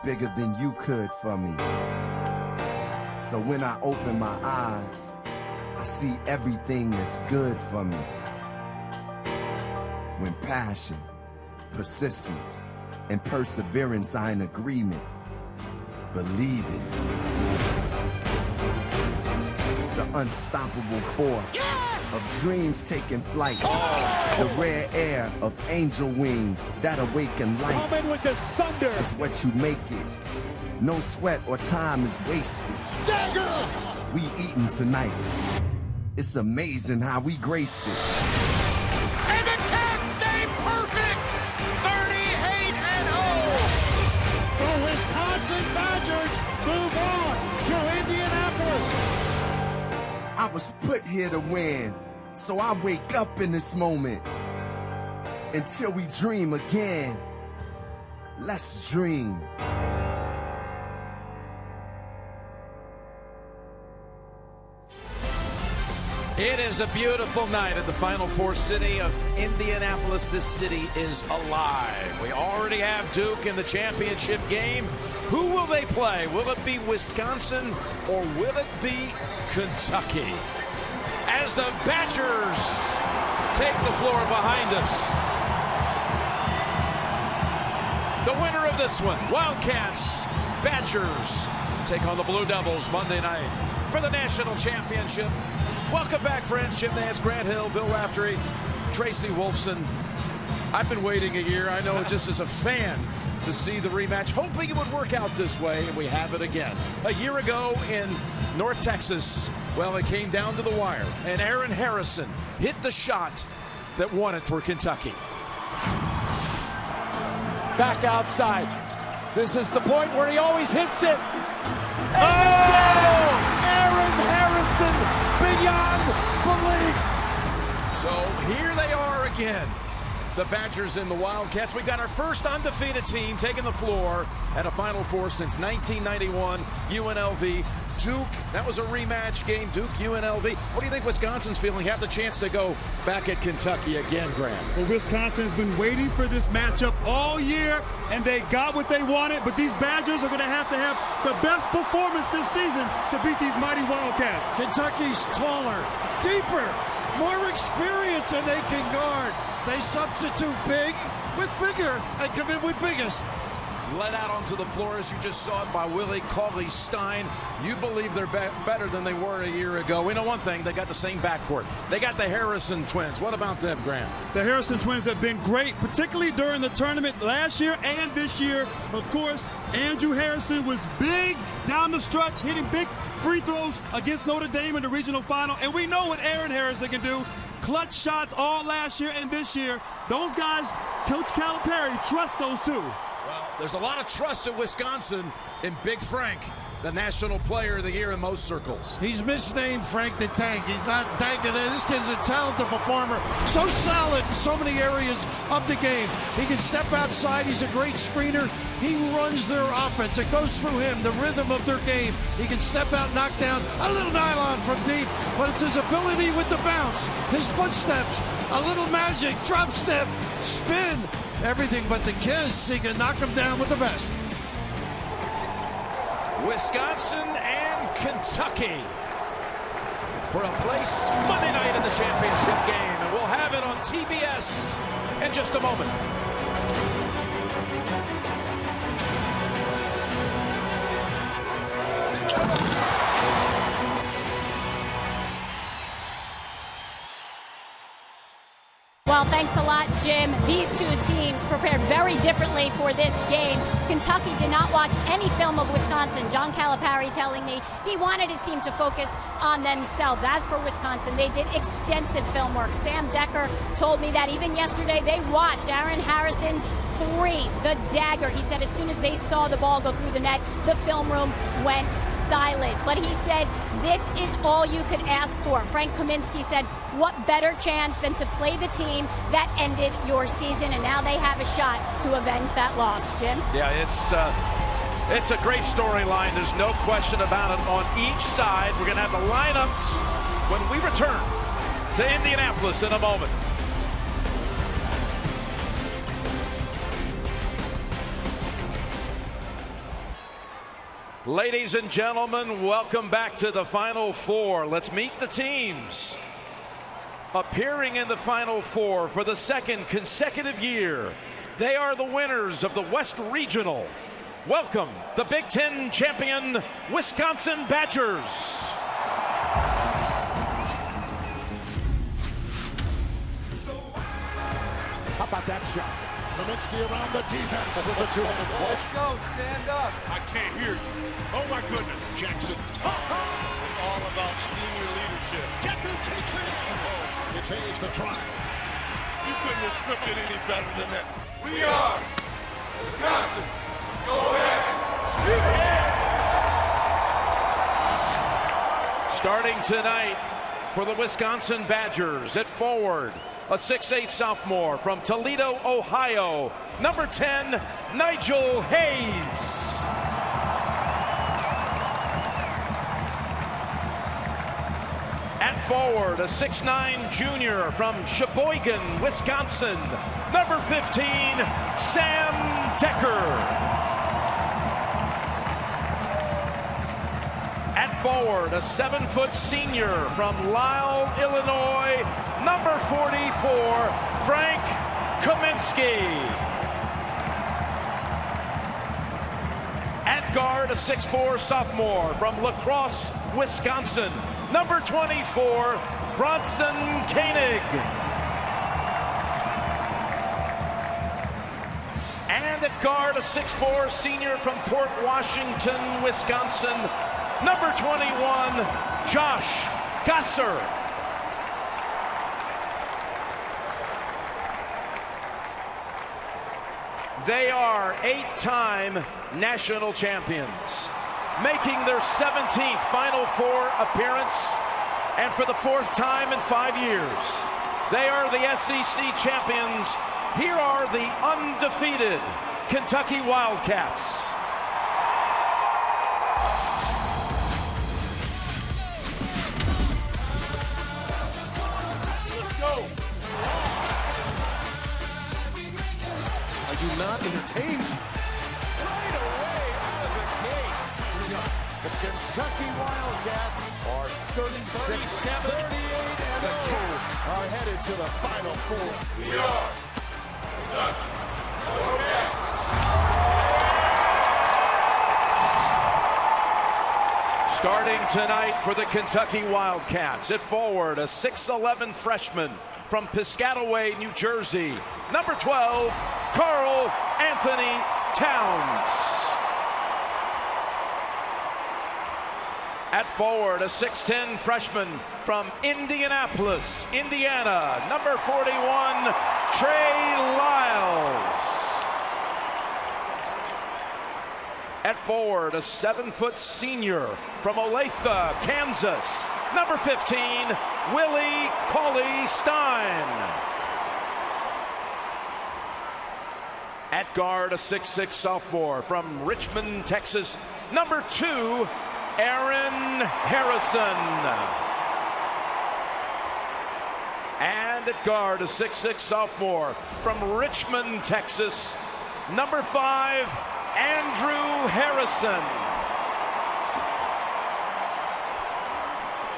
bigger than you could for me. So when I open my eyes, I see everything that's good for me. When passion, persistence, and perseverance are in agreement, believe it. The unstoppable force of dreams taking flight. The rare air of angel wings that awaken light. Coming with the thunder. It's what you make it. No sweat or time is wasted. Dagger! We eating tonight. It's amazing how we graced it. And the Cats stay perfect! 38-0! The Wisconsin Badgers move on to Indianapolis. I was put here to win, so I wake up in this moment. Until we dream again. Let's dream. It is a beautiful night at the Final Four city of Indianapolis. This city is alive. We already have Duke in the championship game. Who will they play? Will it be Wisconsin or will it be Kentucky? As the Badgers take the floor behind us. The winner of this one, Wildcats, Badgers, take on the Blue Devils Monday night for the national championship. Welcome back, friends. Jim Nance, Grant Hill, Bill Raftery, Tracy Wolfson. I've been waiting a year, I know, just as a fan, to see the rematch, hoping it would work out this way, and we have it again. A year ago in North Texas, well, it came down to the wire, and Aaron Harrison hit the shot that won it for Kentucky. Back outside. This is the point where he always hits it. Aaron Harrison, beyond belief. So here they are again. The Badgers and the Wildcats. We've got our first undefeated team taking the floor at a Final Four since 1991. UNLV, Duke. That was a rematch game. Duke, UNLV. What do you think Wisconsin's feeling? Have the chance to go back at Kentucky again, Graham. Well, Wisconsin's been waiting for this matchup all year, and they got what they wanted. But these Badgers are going to have the best performance this season to beat these mighty Wildcats. Kentucky's taller, deeper, more experience than they can guard. They substitute big with bigger and come in with biggest. Led out onto the floor, as you just saw it, by Willie Cauley-Stein. You believe they're better than they were a year ago. We know one thing, they got the same backcourt. They got the Harrison twins. What about them, Graham? The Harrison twins have been great, particularly during the tournament last year and this year. Of course, Andrew Harrison was big down the stretch, hitting big free throws against Notre Dame in the regional final. And we know what Aaron Harrison can do. Clutch shots all last year and this year. Those guys, Coach Calipari, trust those two. Well, there's a lot of trust at Wisconsin in Big Frank, the National Player of the Year in most circles. He's misnamed Frank the Tank. He's not tanking it. This kid's a talented performer. So solid in so many areas of the game. He can step outside. He's a great screener. He runs their offense. It goes through him, the rhythm of their game. He can step out, knock down a little nylon from deep, but it's his ability with the bounce, his footsteps, a little magic, drop step, spin, everything but the kiss. He can knock him down with the best. Wisconsin and Kentucky for a place Monday night in the championship game, and we'll have it on TBS in just a moment. Well, thanks a lot, Jim. These two teams prepared very differently for this game. Kentucky did not watch any film of Wisconsin. John Calipari telling me he wanted his team to focus on themselves. As for Wisconsin, they did extensive film work. Sam Decker told me that even yesterday they watched Aaron Harrison's three, the dagger. He said as soon as they saw the ball go through the net, the film room went silent. But he said this is all you could ask for. Frank Kaminsky said, what better chance than to play the team that ended your season, and now they have a shot to avenge that loss. Jim? Yeah, it's a great storyline. There's no question about it on each side. We're going to have the lineups when we return to Indianapolis in a moment. Ladies and gentlemen, welcome back to the Final Four. Let's meet the teams. Appearing in the Final Four for the second consecutive year, they are the winners of the West Regional. Welcome, the Big Ten champion, Wisconsin Badgers. How about that shot? Kaminsky around the defense with the two-handed flush. Let's go, stand up. I can't hear you. Oh my goodness, Jackson. It's all about senior leadership. Jeku takes it in. It's Hayes the triumph. You couldn't have scripted any better than that. We are Wisconsin. Go ahead. Starting tonight for the Wisconsin Badgers at forward, a 6'8" sophomore from Toledo, Ohio, number 10, Nigel Hayes. At forward, a 6'9" junior from Sheboygan, Wisconsin, number 15, Sam Decker. At forward, a 7-foot senior from Lisle, Illinois, number 44, Frank Kaminsky. At guard, a 6'4" sophomore from La Crosse, Wisconsin, number 24, Bronson Koenig. And at guard, a 6'4" senior from Port Washington, Wisconsin, number 21, Josh Gasser. They are 8-time national champions, making their 17th Final Four appearance, and for the 4th time in 5 years. They are the SEC champions. Here are the undefeated Kentucky Wildcats. Are you not entertained? Right away out of the gates. The Kentucky Wildcats are 37, 38, and the Cats are headed to the Final Four. We are Kentucky. Go ahead. Starting tonight for the Kentucky Wildcats, at forward, a 6'11" freshman from Piscataway, New Jersey, number 12, Karl Anthony Towns. At forward, a 6'10" freshman from Indianapolis, Indiana, number 41, Trey Lyles. At forward, a 7-foot senior from Olathe, Kansas, number 15, Willie Cauley-Stein. At guard, a 6'6" sophomore from Richmond, Texas, number 2, Aaron Harrison. And at guard, a 6'6" sophomore from Richmond, Texas, number 5, Andrew Harrison.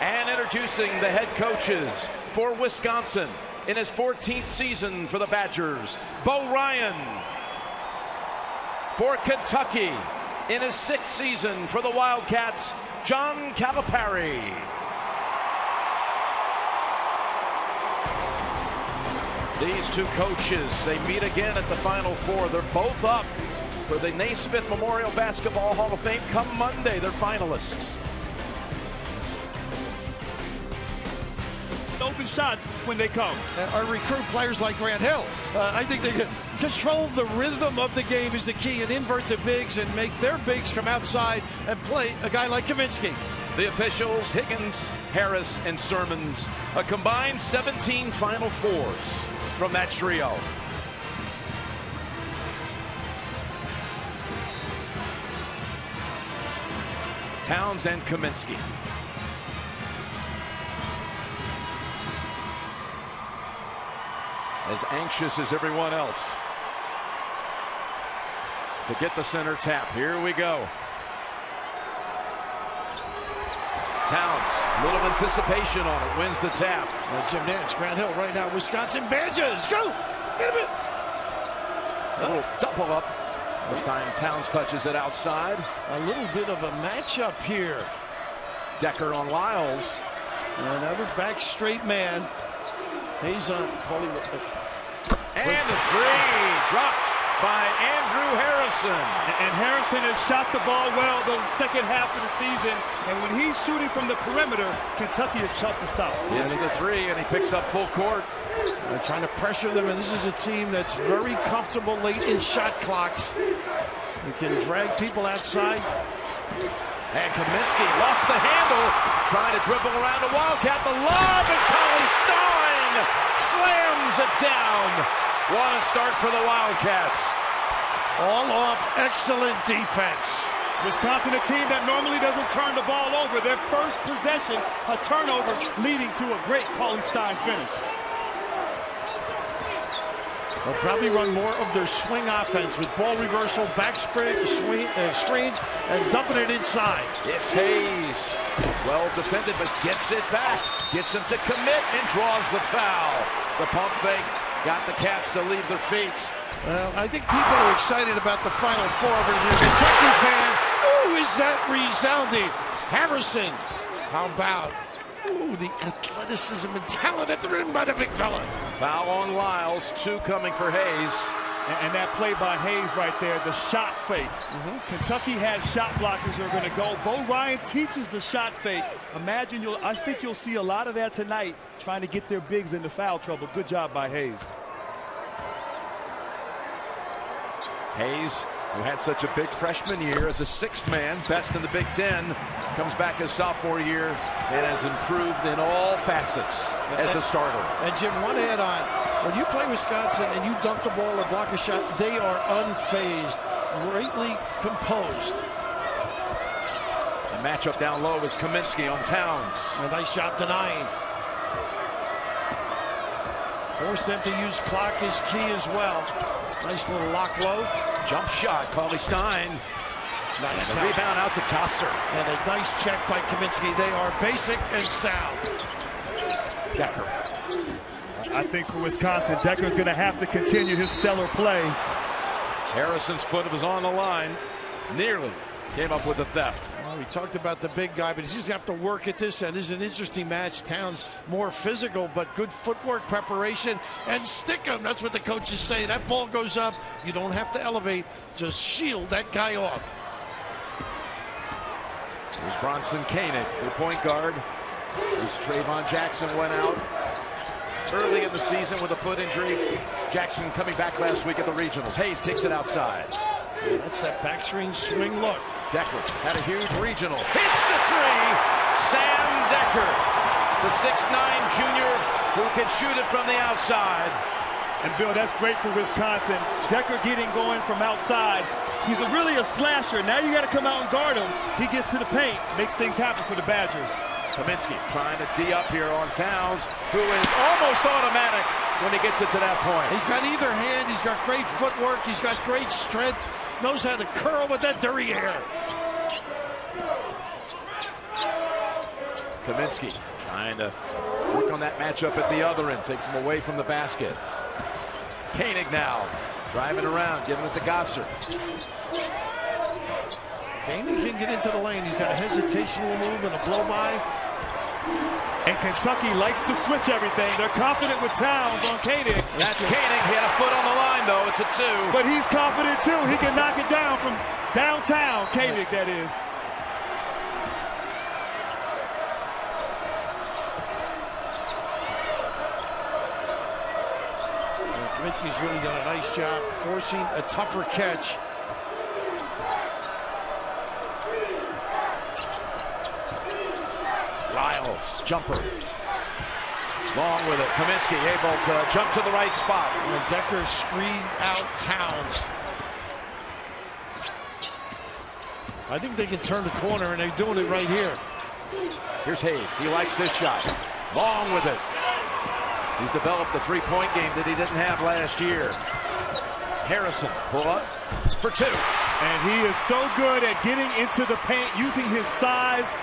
And introducing the head coaches for Wisconsin in his 14th season for the Badgers, Bo Ryan. For Kentucky in his 6th season for the Wildcats, John Calipari. These two coaches, they meet again at the Final Four. They're both up for the Naismith Memorial Basketball Hall of Fame come Monday. They're finalists. Open shots when they come. Or recruit players like Grant Hill. I think they can control the rhythm of the game is the key, and invert the bigs and make their bigs come outside and play a guy like Kaminsky. The officials, Higgins, Harris, and Sermons, a combined 17 Final Fours from that trio. Towns and Kaminsky. As anxious as everyone else to get the center tap. Here we go. Towns, a little anticipation on it, wins the tap. Jim Nantz, Grant Hill right now, Wisconsin Badgers, go! Get him! A little double up. This time Towns touches it outside. A little bit of a matchup here. Decker on Lyles. Another back straight man. Hayes on Paulie. And the three dropped by Andrew Harrison. And Harrison has shot the ball well the second half of the season. And when he's shooting from the perimeter, Kentucky is tough to stop. Hits the three, and he picks up full court. They're trying to pressure them, and this is a team that's very comfortable late in shot clocks. You can drag people outside. And Kaminsky lost the handle, trying to dribble around a Wildcat. The lob, and Colin Stein slams it down. What a start for the Wildcats. All off excellent defense. Wisconsin, a team that normally doesn't turn the ball over. Their first possession, a turnover, leading to a great Colin Stein finish. They'll probably run more of their swing offense with ball reversal, back screens, and dumping it inside. It's Hayes. Well defended, but gets it back. Gets him to commit and draws the foul. The pump fake got the Cats to leave their feet. Well, I think people are excited about the Final Four, but if you're a Kentucky fan, ooh, is that resounding. Harrison, how about, ooh, the athleticism and talent at the rim by the big fella. Foul on Lyles, 2 coming for Hayes. And that play by Hayes right there, the shot fake. Kentucky has shot blockers who are going to go. Bo Ryan teaches the shot fake. I think you'll see a lot of that tonight, trying to get their bigs into foul trouble. Good job by Hayes. Hayes, who had such a big freshman year as a 6th man, best in the Big Ten, comes back his sophomore year and has improved in all facets as a starter. And Jim, one add on, when you play Wisconsin and you dunk the ball or block a shot, they are unfazed, greatly composed. The matchup down low is Kaminsky on Towns. A nice job denying. Force them to use clock as key as well. Nice little lock low. Jump shot, Colin Stein. Nice and a rebound out to Gosser. And a nice check by Kaminsky. They are basic and sound. Decker. I think for Wisconsin, Decker's going to have to continue his stellar play. Harrison's foot was on the line. Nearly came up with the theft. Well, we talked about the big guy, but he's just have to work at this end. This is an interesting match. Towns more physical, but good footwork, preparation, and stick him. That's what the coaches say. That ball goes up. You don't have to elevate. Just shield that guy off. Here's Bronson Koenig, the point guard. As Trayvon Jackson went out early in the season with a foot injury. Jackson coming back last week at the regionals. Hayes kicks it outside. Yeah, that's that backstream swing look. Decker had a huge regional. Hits the three. Sam Decker, the 6'9" junior who can shoot it from the outside. And Bill, that's great for Wisconsin. Decker getting going from outside. He's really a slasher. Now you got to come out and guard him. He gets to the paint, makes things happen for the Badgers. Kaminsky trying to D up here on Towns, who is almost automatic when he gets it to that point. He's got either hand. He's got great footwork. He's got great strength. Knows how to curl with that derriere. Kaminsky trying to work on that matchup at the other end. Takes him away from the basket. Koenig now driving around, giving it to Gosser. Koenig can get into the lane. He's got a hesitational move and a blow-by. And Kentucky likes to switch everything. They're confident with Towns on Koenig. That's Koenig. He had a foot on the line, though. It's a 2. But he's confident, too. He can knock it down from downtown. Koenig, that is. Kaminsky's really done a nice job forcing a tougher catch. Lyles, jumper. Long with it. Kaminsky able to jump to the right spot. And Decker screened out Towns. I think they can turn the corner, and they're doing it right here. Here's Hayes. He likes this shot. Long with it. He's developed a three-point game that he didn't have last year. Harrison, pull up for 2. And he is so good at getting into the paint, using his size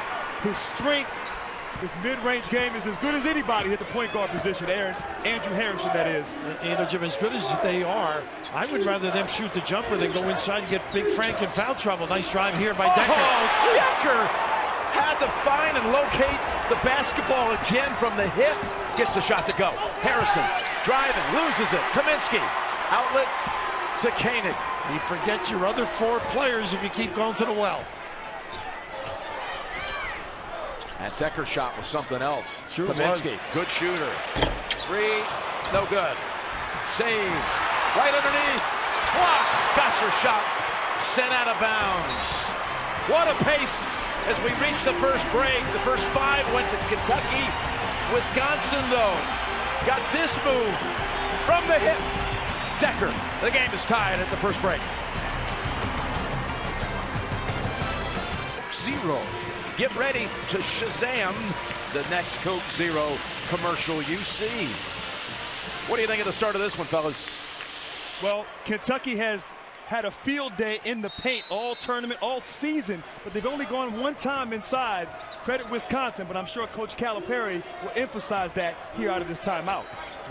his strength, his mid-range game is as good as anybody at the point guard position. Andrew Harrison, that is. You know, Jim, as good as they are, I would rather them shoot the jumper than go inside and get Big Frank in foul trouble. Nice drive here by Decker. Oh, Decker had to find and locate the basketball again from the hip. Gets the shot to go. Harrison driving, loses it. Kaminsky, outlet to Koenig. You forget your other 4 players if you keep going to the well. That Decker shot was something else. Sure Kaminsky, good shooter. 3, no good. Saved. Right underneath. Blocked. Gosser shot sent out of bounds. What a pace as we reach the first break. The first 5 went to Kentucky. Wisconsin, though, got this move from the hip. Decker. The game is tied at the first break. 0. Get ready to Shazam the next Coke Zero commercial you see. What do you think of the start of this one, fellas? Well, Kentucky has had a field day in the paint all tournament, all season, but they've only gone 1 time inside. Credit Wisconsin, but I'm sure Coach Calipari will emphasize that here out of this timeout.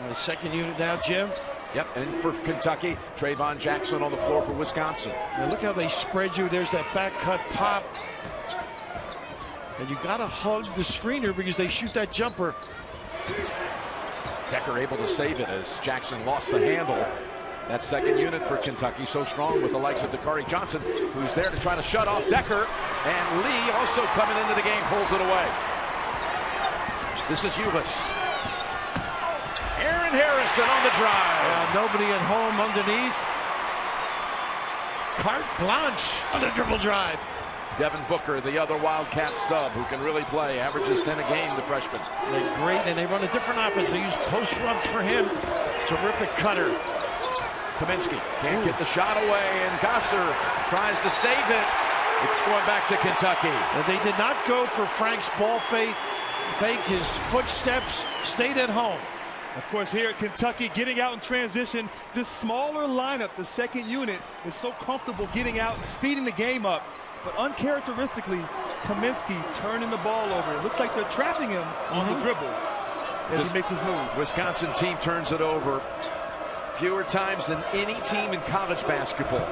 The second unit now, Jim. Yep, and for Kentucky, Trayvon Jackson on the floor for Wisconsin. Now look how they spread you. There's that back cut pop. And you got to hug the screener because they shoot that jumper. Decker able to save it as Jackson lost the handle. That second unit for Kentucky so strong with the likes of Dakari Johnson, who's there to try to shut off Decker. And Lee also coming into the game, pulls it away. This is Ulis. Aaron Harrison on the drive. Nobody at home underneath. Carte blanche on the dribble drive. Devin Booker, the other Wildcat sub, who can really play, averages 10 a game, the freshman. They're great, and they run a different offense. They use post rubs for him. Terrific cutter. Kaminsky can't get the shot away, and Gosser tries to save it. It's going back to Kentucky. And they did not go for Frank's ball fake. His footsteps, stayed at home. Of course, here at Kentucky, getting out in transition, this smaller lineup, the second unit, is so comfortable getting out and speeding the game up. But uncharacteristically, Kaminsky turning the ball over. It looks like they're trapping him on the dribble as he makes his move. Wisconsin team turns it over fewer times than any team in college basketball.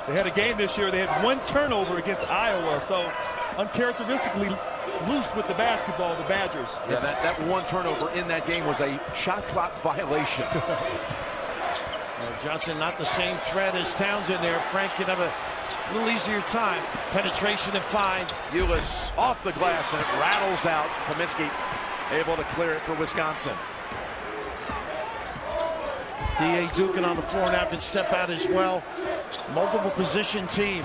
They had a game this year. They had 1 turnover against Iowa. So uncharacteristically loose with the basketball, the Badgers. Yeah, that 1 turnover in that game was a shot clock violation. Johnson not the same threat as Townsend there. Frank can have a little easier time. Penetration and 5. Ulis off the glass and it rattles out. Kaminsky able to clear it for Wisconsin. D.A. Dukin on the floor now can step out as well. Multiple position team.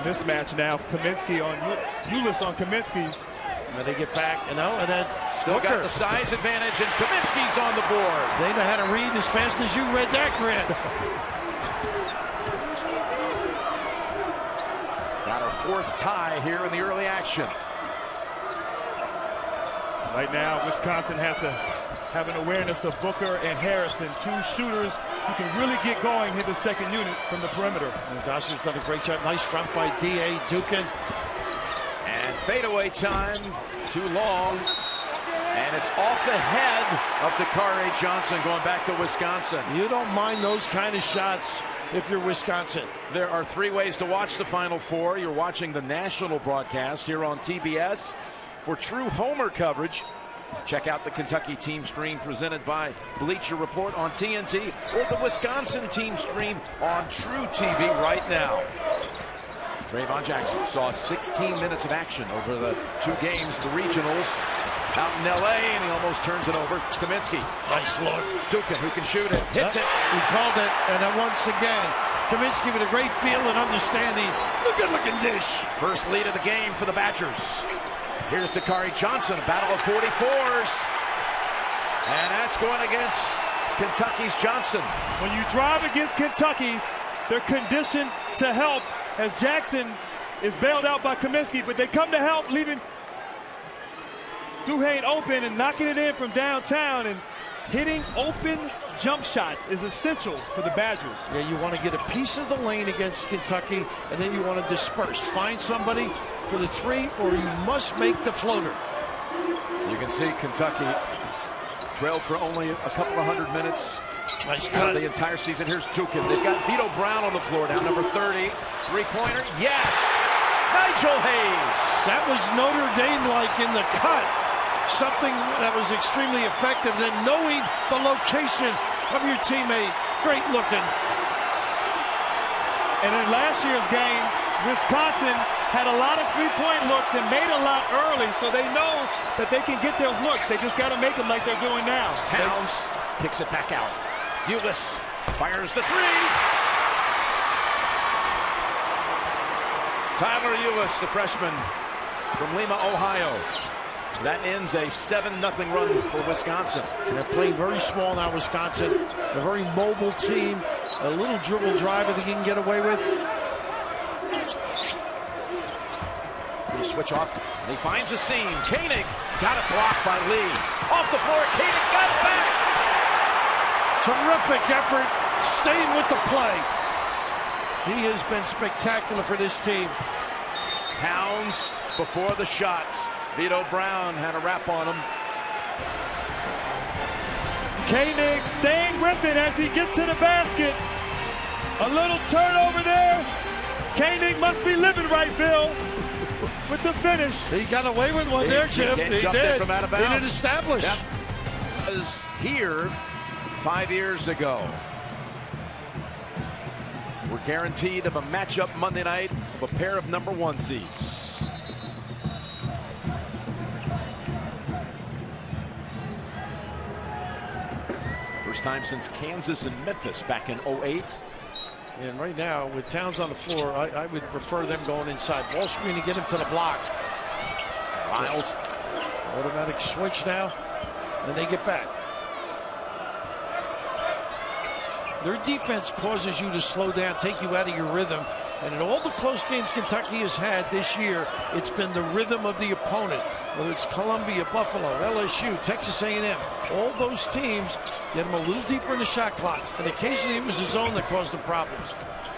Mismatch now. Kaminsky on Ulis on Kaminsky. And they get back, and then still Booker. Got the size advantage, and Kaminsky's on the board. They know how to read as fast as you read that grid. Got our 4th tie here in the early action. Right now, Wisconsin has to have an awareness of Booker and Harrison, 2 shooters who can really get going in the second unit from the perimeter. And Gosser's done a great job. Nice front by D.A. Dukin. And fadeaway time, too long. And it's off the head of Dakari Johnson going back to Wisconsin. You don't mind those kind of shots if you're Wisconsin. There are 3 ways to watch the Final Four. You're watching the national broadcast here on TBS. For true Homer coverage, check out the Kentucky team stream presented by Bleacher Report on TNT or the Wisconsin team stream on True TV right now. Trayvon Jackson saw 16 minutes of action over the 2 games, the regionals out in LA, and he almost turns it over. Kaminsky. Nice look. Dukin, who can shoot it, hits it. He called it, and then once again, Kaminsky with a great feel and understanding. The good-looking dish. First lead of the game for the Badgers. Here's Dakari Johnson, a battle of 44s. And that's going against Kentucky's Johnson. When you drive against Kentucky, they're conditioned to help as Jackson is bailed out by Kaminsky, but they come to help, leaving Duhane open and knocking it in from downtown and hitting open jump shots is essential for the Badgers. Yeah, you want to get a piece of the lane against Kentucky, and then you want to disperse. Find somebody for the three, or you must make the floater. You can see Kentucky trailed for only a couple of 100 minutes. Nice cut. The entire season. Here's Dukin. They've got Vito Brown on the floor now, number 30. Three-pointer. Yes! Nigel Hayes. That was Notre Dame-like in the cut. Something that was extremely effective. Then knowing the location of your teammate. Great looking. And in last year's game, Wisconsin had a lot of three-point looks and made a lot early, so they know that they can get those looks. They just got to make them like they're doing now. Towns kicks it back out. Ulis fires the three. Tyler Ulis, the freshman from Lima, Ohio. That ends a 7-0 run for Wisconsin. They're playing very small now, Wisconsin. A very mobile team. A little dribble drive I think he can get away with. He switch off. And he finds a seam. Koenig got it blocked by Lee. Off the floor. Koenig got it back. Terrific effort. Staying with the play. He has been spectacular for this team. Towns before the shot. Vito Brown had a wrap on him. Koenig staying with it as he gets to the basket. A little turnover there. Koenig must be living right, Bill, with the finish. He got away with one there, Jim. He did. From out of bounds. He did establish. Yep. Was here 5 years ago. We're guaranteed of a matchup Monday night of a pair of #1 seeds. First time since Kansas and Memphis back in 08. And right now, with Towns on the floor, I would prefer them going inside. Ball screen to get him to the block. Miles. Automatic switch now. Then they get back. Their defense causes you to slow down, take you out of your rhythm. And in all the close games Kentucky has had this year, it's been the rhythm of the opponent. Whether it's Columbia, Buffalo, LSU, Texas A&M, all those teams get them a little deeper in the shot clock. And occasionally it was the zone that caused them problems.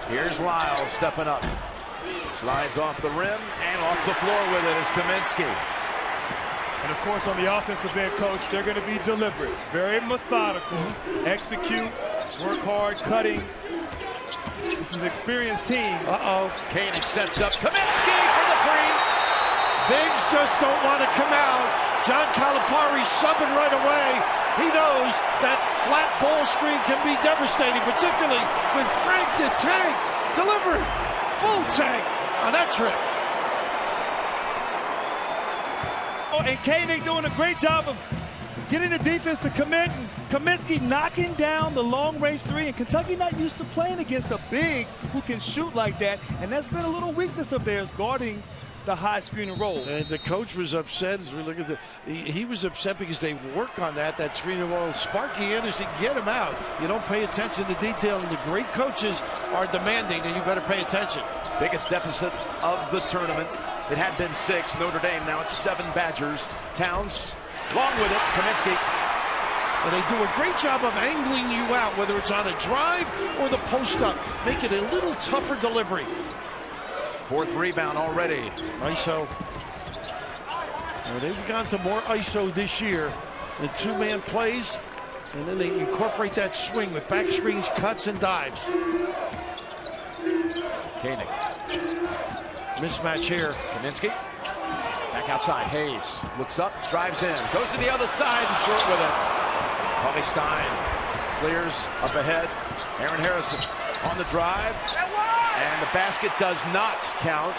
Here's Lyles stepping up. Slides off the rim and off the floor with it is Kaminsky. And of course, on the offensive end, coach, they're going to be deliberate, very methodical, execute, work hard, cutting. This is an experienced team. Koenig sets up Kaminsky for the three. Bigs just don't want to come out. John Calipari subbing right away. He knows that flat ball screen can be devastating, particularly when Frank the Tank delivered full tank on that trip. And Koenig doing a great job of getting the defense to commit. Kaminsky knocking down the long-range three. And Kentucky not used to playing against a big who can shoot like that. And that's been a little weakness of theirs, guarding the high screen and roll. And the coach was upset as we look at he was upset because they work on that screen and roll. Sparky Anderson, get him out. You don't pay attention to detail, and the great coaches are demanding, and you better pay attention. Biggest deficit of the tournament. It had been 6. Notre Dame, now it's 7 Badgers. Towns, long with it, Kaminsky. And they do a great job of angling you out, whether it's on a drive or the post-up. Make it a little tougher delivery. 4th rebound already. ISO. Well, they've gone to more ISO this year than 2-man plays, and then they incorporate that swing with back screens, cuts, and dives. Koenig. Mismatch here. Kaminsky. Back outside. Hayes looks up, drives in, goes to the other side and short with it. Bobby Stein clears up ahead. Aaron Harrison on the drive. And the basket does not count.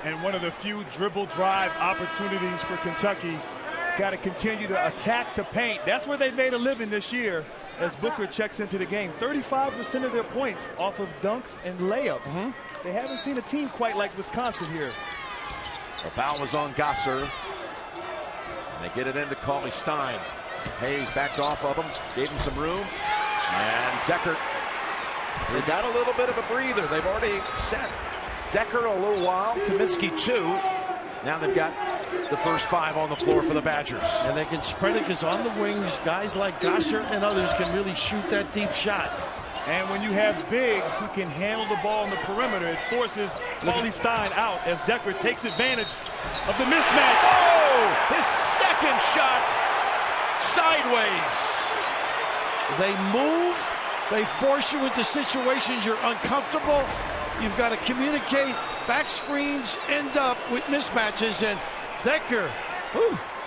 And one of the few dribble drive opportunities for Kentucky. Got to continue to attack the paint. That's where they've made a living this year as Booker checks into the game. 35% of their points off of dunks and layups. They haven't seen a team quite like Wisconsin here. The foul was on Gasser. And they get it into Cauley Stein. Hayes backed off of him, gave him some room. And Decker, they got a little bit of a breather. They've already set Decker a little while, Kaminsky too. Now they've got the first 5 on the floor for the Badgers. And they can spread it because on the wings, guys like Gossert and others can really shoot that deep shot. And when you have bigs who can handle the ball on the perimeter, it forces Cauley-Stein out as Decker takes advantage of the mismatch. Oh, his second shot sideways. They move, they force you into situations you're uncomfortable. You've got to communicate. Back screens end up with mismatches, and Decker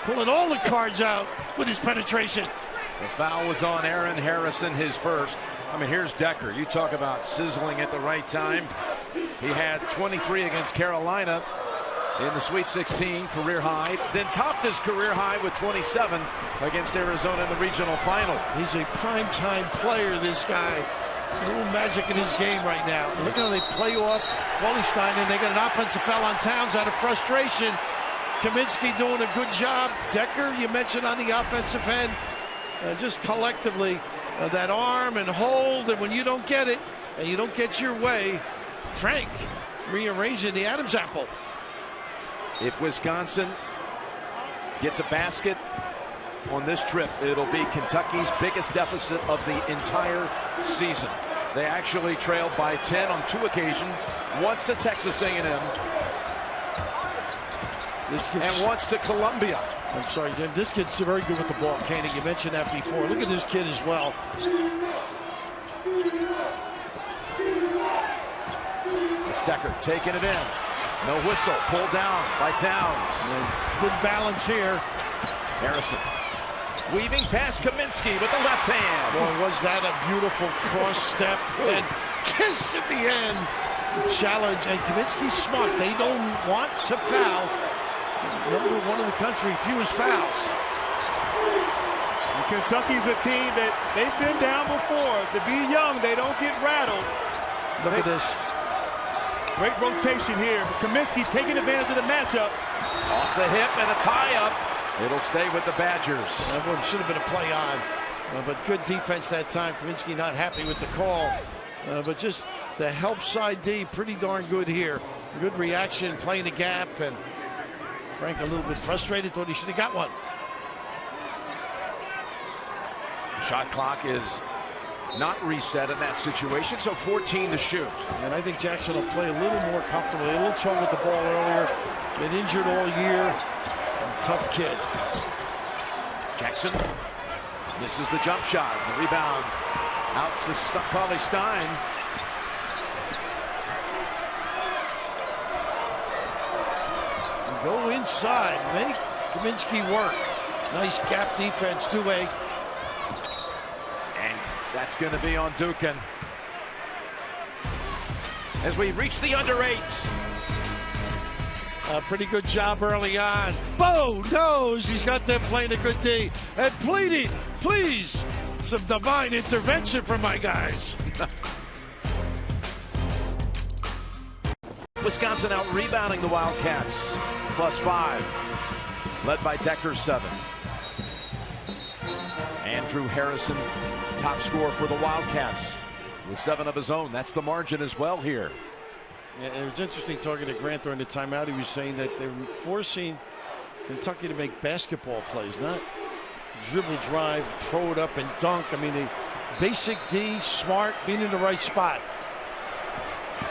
pulling all the cards out with his penetration. The foul was on Aaron Harrison, his first. I mean, here's Decker. You talk about sizzling at the right time. He had 23 against Carolina in the Sweet 16, career high. Then topped his career high with 27 against Arizona in the regional final. He's a primetime player, this guy. A little magic in his game right now. Look how they play off Cauley-Stein, and they got an offensive foul on Towns out of frustration. Kaminsky doing a good job. Decker, you mentioned on the offensive end, just collectively, that arm and hold, and when you don't get it, and you don't get your way, Frank rearranging the Adam's apple. If Wisconsin gets a basket on this trip, it'll be Kentucky's biggest deficit of the entire season. They actually trailed by 10 on 2 occasions, once to Texas A&M and once to Columbia. I'm sorry, Jim. This kid's very good with the ball, Kenny. You mentioned that before. Look at this kid as well. It's Decker taking it in. No whistle. Pulled down by Towns. Good balance here. Harrison weaving past Kaminsky with the left hand. Boy, was that a beautiful cross step and kiss at the end. Challenge, and Kaminsky's smart. They don't want to foul. Number 1 in the country, fewest fouls. And Kentucky's a team that they've been down before. To be young, they don't get rattled. Look at this. Great rotation here. Kaminsky taking advantage of the matchup. Off the hip and a tie-up. It'll stay with the Badgers. That one should have been a play on. But good defense that time. Kaminsky not happy with the call. But just the help side D, pretty darn good here. Good reaction, playing the gap, and Frank a little bit frustrated, thought he should have got one. Shot clock is not reset in that situation, so 14 to shoot. And I think Jackson will play a little more comfortably. A little trouble with the ball earlier. Been injured all year. Tough kid. Jackson misses the jump shot. The rebound out to Cauley-Stein. Go inside, make Kaminsky work. Nice gap defense, 2-way. And that's going to be on Dukin. As we reach the under 8. A pretty good job early on. Bo knows he's got them playing a good D. And pleading, please, some divine intervention from my guys. Wisconsin out rebounding the Wildcats. +5. Led by Decker 7. Andrew Harrison, top scorer for the Wildcats, with 7 of his own. That's the margin as well here. Yeah, it was interesting talking to Grant during the timeout. He was saying that they're forcing Kentucky to make basketball plays, not dribble drive, throw it up and dunk. I mean, the basic D, smart, being in the right spot.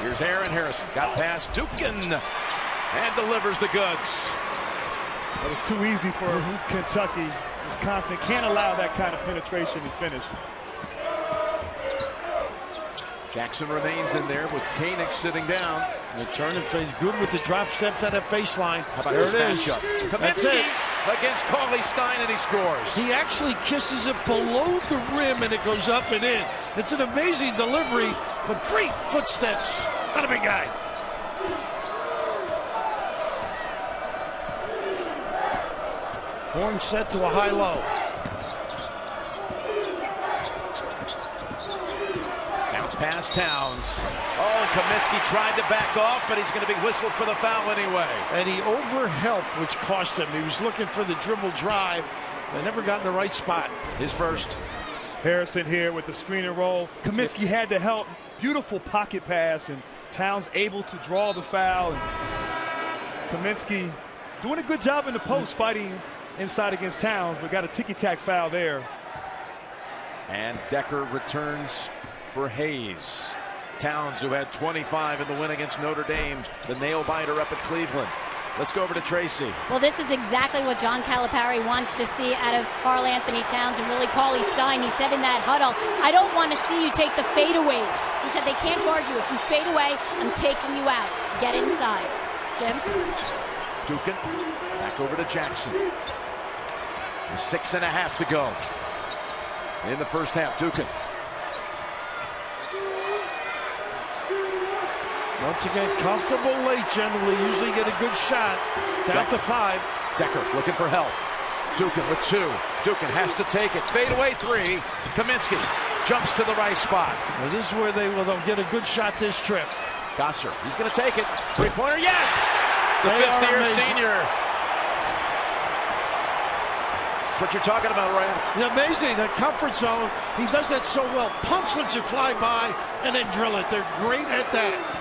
Here's Aaron Harrison, got past Dukin and delivers the goods. That was too easy for Kentucky. Wisconsin can't allow that kind of penetration and finish. Jackson remains in there with Koenig sitting down. The turn and plays good with the drop step to that baseline. How about there this matchup? Kaminsky against Cauley-Stein, and he scores. He actually kisses it below the rim and it goes up and in. It's an amazing delivery, but great footsteps. Not a big guy. Horn set to a high-low. Bounce past Towns. Oh, Kaminsky tried to back off, but he's going to be whistled for the foul anyway. And he overhelped, which cost him. He was looking for the dribble drive. They never got in the right spot. His first. Harrison here with the screen and roll. Kaminsky had to help. Beautiful pocket pass, and Towns able to draw the foul. And Kaminsky doing a good job in the post fighting inside against Towns, but got a ticky-tack foul there. And Decker returns for Hayes. Towns, who had 25 in the win against Notre Dame, the nail-biter up at Cleveland. Let's go over to Tracy. Well, this is exactly what John Calipari wants to see out of Karl Anthony Towns and really Cauley Stein. He said in that huddle, I don't want to see you take the fadeaways. He said they can't guard you. If you fade away, I'm taking you out. Get inside. Jim? Dukin back over to Jackson. With 6.5 to go in the first half. Dukin. Once again, comfortable late generally. Usually get a good shot. Down to 5. Decker looking for help. Dukin with 2. Dukin has to take it. Fade away 3. Kaminsky jumps to the right spot. Now this is where they'll get a good shot this trip. Gosser, he's going to take it. Three-pointer, yes! The fifth-year senior. That's what you're talking about, Ryan. Amazing, the comfort zone. He does that so well. Pumps, lets you fly by, and then drill it. They're great at that.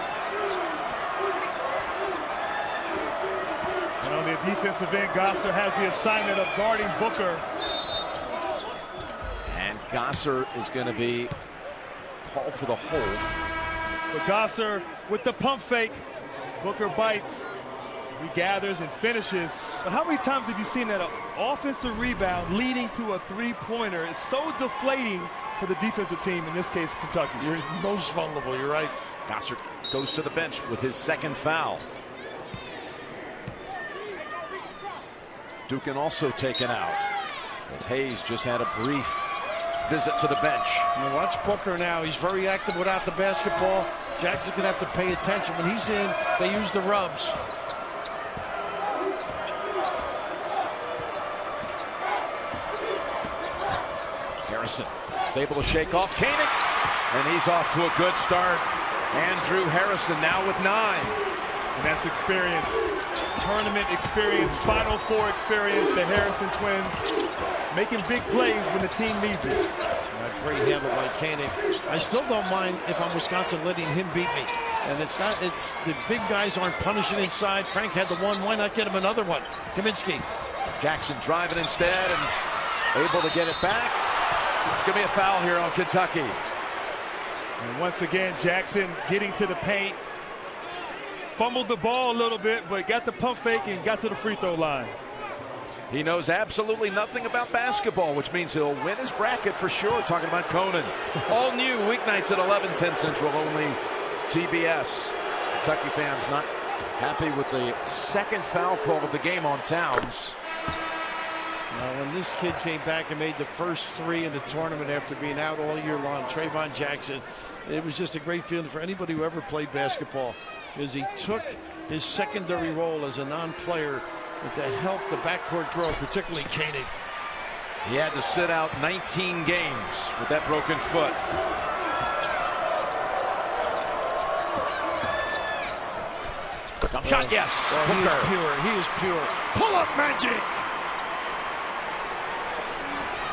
And on the defensive end, Gosser has the assignment of guarding Booker. And Gosser is going to be called for the hold. But Gosser with the pump fake. Booker bites, regathers, and finishes. But how many times have you seen that offensive rebound leading to a three-pointer? It's so deflating for the defensive team, in this case, Kentucky. You're most vulnerable, you're right. Gosser goes to the bench with his second foul. Dukin also taken out, as Hayes just had a brief visit to the bench. Now watch Booker now. He's very active without the basketball. Jackson's going to have to pay attention. When he's in, they use the rubs. Harrison is able to shake off Koenig, and he's off to a good start. Andrew Harrison now with 9. And that's experience, tournament experience, Final Four experience. The Harrison twins making big plays when the team needs it. Great handle by Koenig. I still don't mind if I'm Wisconsin letting him beat me. And it's the big guys aren't punishing inside. Frank had the one. Why not get him another one? Kaminsky. Jackson driving instead and able to get it back. It's going to be a foul here on Kentucky. And once again, Jackson getting to the paint. Fumbled the ball a little bit, but got the pump fake and got to the free throw line. He knows absolutely nothing about basketball, which means he'll win his bracket for sure. Talking about Conan. All new weeknights at 11:10 Central, only TBS. Kentucky fans not happy with the second foul call of the game on Towns. When this kid came back and made the first 3 in the tournament after being out all year long, Trayvon Jackson, it was just a great feeling for anybody who ever played basketball, because he took his secondary role as a non-player to help the backcourt grow, particularly Koenig. He had to sit out 19 games with that broken foot. Jump shot, yes. He is pure. He is pure. Pull up magic.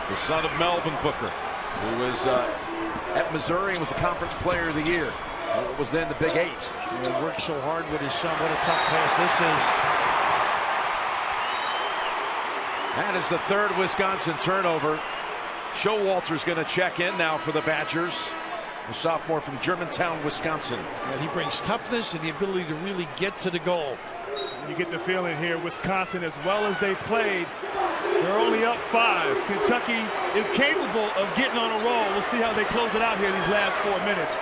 The son of Melvin Booker, who was at Missouri and was a conference player of the year. It was then the Big 8. He worked so hard with his son. What a tough pass this is. That is the third Wisconsin turnover. Showalter's going to check in now for the Badgers. The sophomore from Germantown, Wisconsin. And he brings toughness and the ability to really get to the goal. You get the feeling here, Wisconsin, as well as they've played, they're only up 5. Kentucky is capable of getting on a roll. We'll see how they close it out here these last 4 minutes.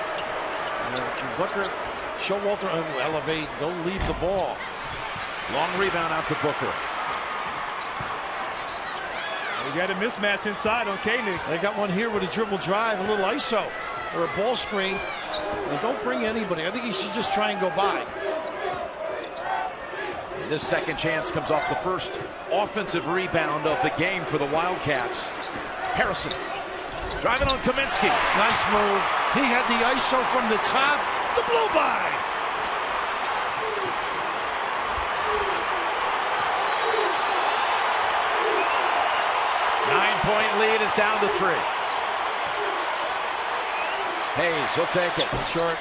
Booker, Showalter will elevate. They'll leave the ball. Long rebound out to Booker. They got a mismatch inside on Koenig. They got one here with a dribble drive, a little ISO, or a ball screen. And don't bring anybody. I think he should just try and go by. And this second chance comes off the first offensive rebound of the game for the Wildcats. Harrison driving on Kaminsky. Nice move. He had the ISO from the top. The blow by. Nine-point lead is down to 3. Hayes, he'll take it. Short.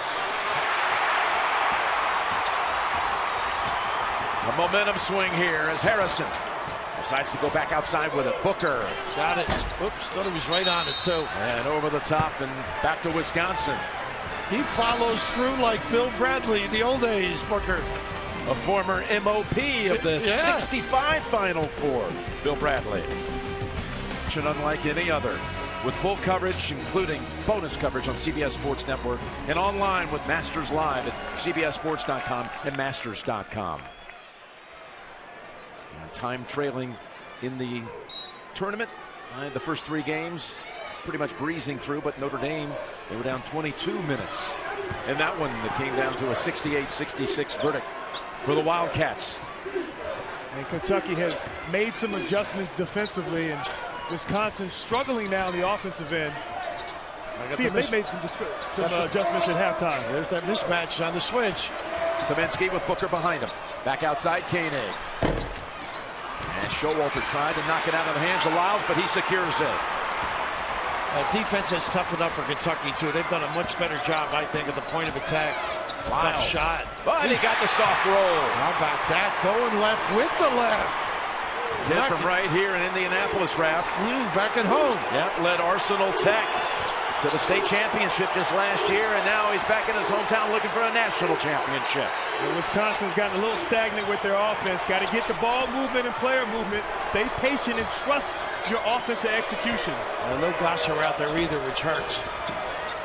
A momentum swing here as Harrison decides to go back outside with it. Booker. Got it. Oops, thought he was right on it too. And over the top and back to Wisconsin. He follows through like Bill Bradley in the old days, Booker. A former MOP of the 65 Final Four, Bill Bradley. Unlike any other, with full coverage, including bonus coverage on CBS Sports Network and online with Masters Live at CBSSports.com and Masters.com. And time trailing in the tournament. The first 3 games pretty much breezing through, but Notre Dame, they were down 22 minutes. And that one that came down to a 68-66 verdict for the Wildcats. And Kentucky has made some adjustments defensively, and Wisconsin struggling now on the offensive end. See if they made some adjustments at halftime. There's that mismatch on the switch. Kaminsky with Booker behind him. Back outside, Koenig. And Showalter tried to knock it out of the hands of Lyles, but he secures it. Defense has toughened up for Kentucky, too. They've done a much better job, I think, at the point of attack. Tough shot. But he got the soft roll. How about that? Going left with the left. Hit from right here in Indianapolis, Raft. Back at home. Yep, led Arsenal Tech to the state championship just last year, and now he's back in his hometown looking for a national championship. And Wisconsin's gotten a little stagnant with their offense. Got to get the ball movement and player movement. Stay patient and trust your offensive execution. No Gosser out there either, which hurts.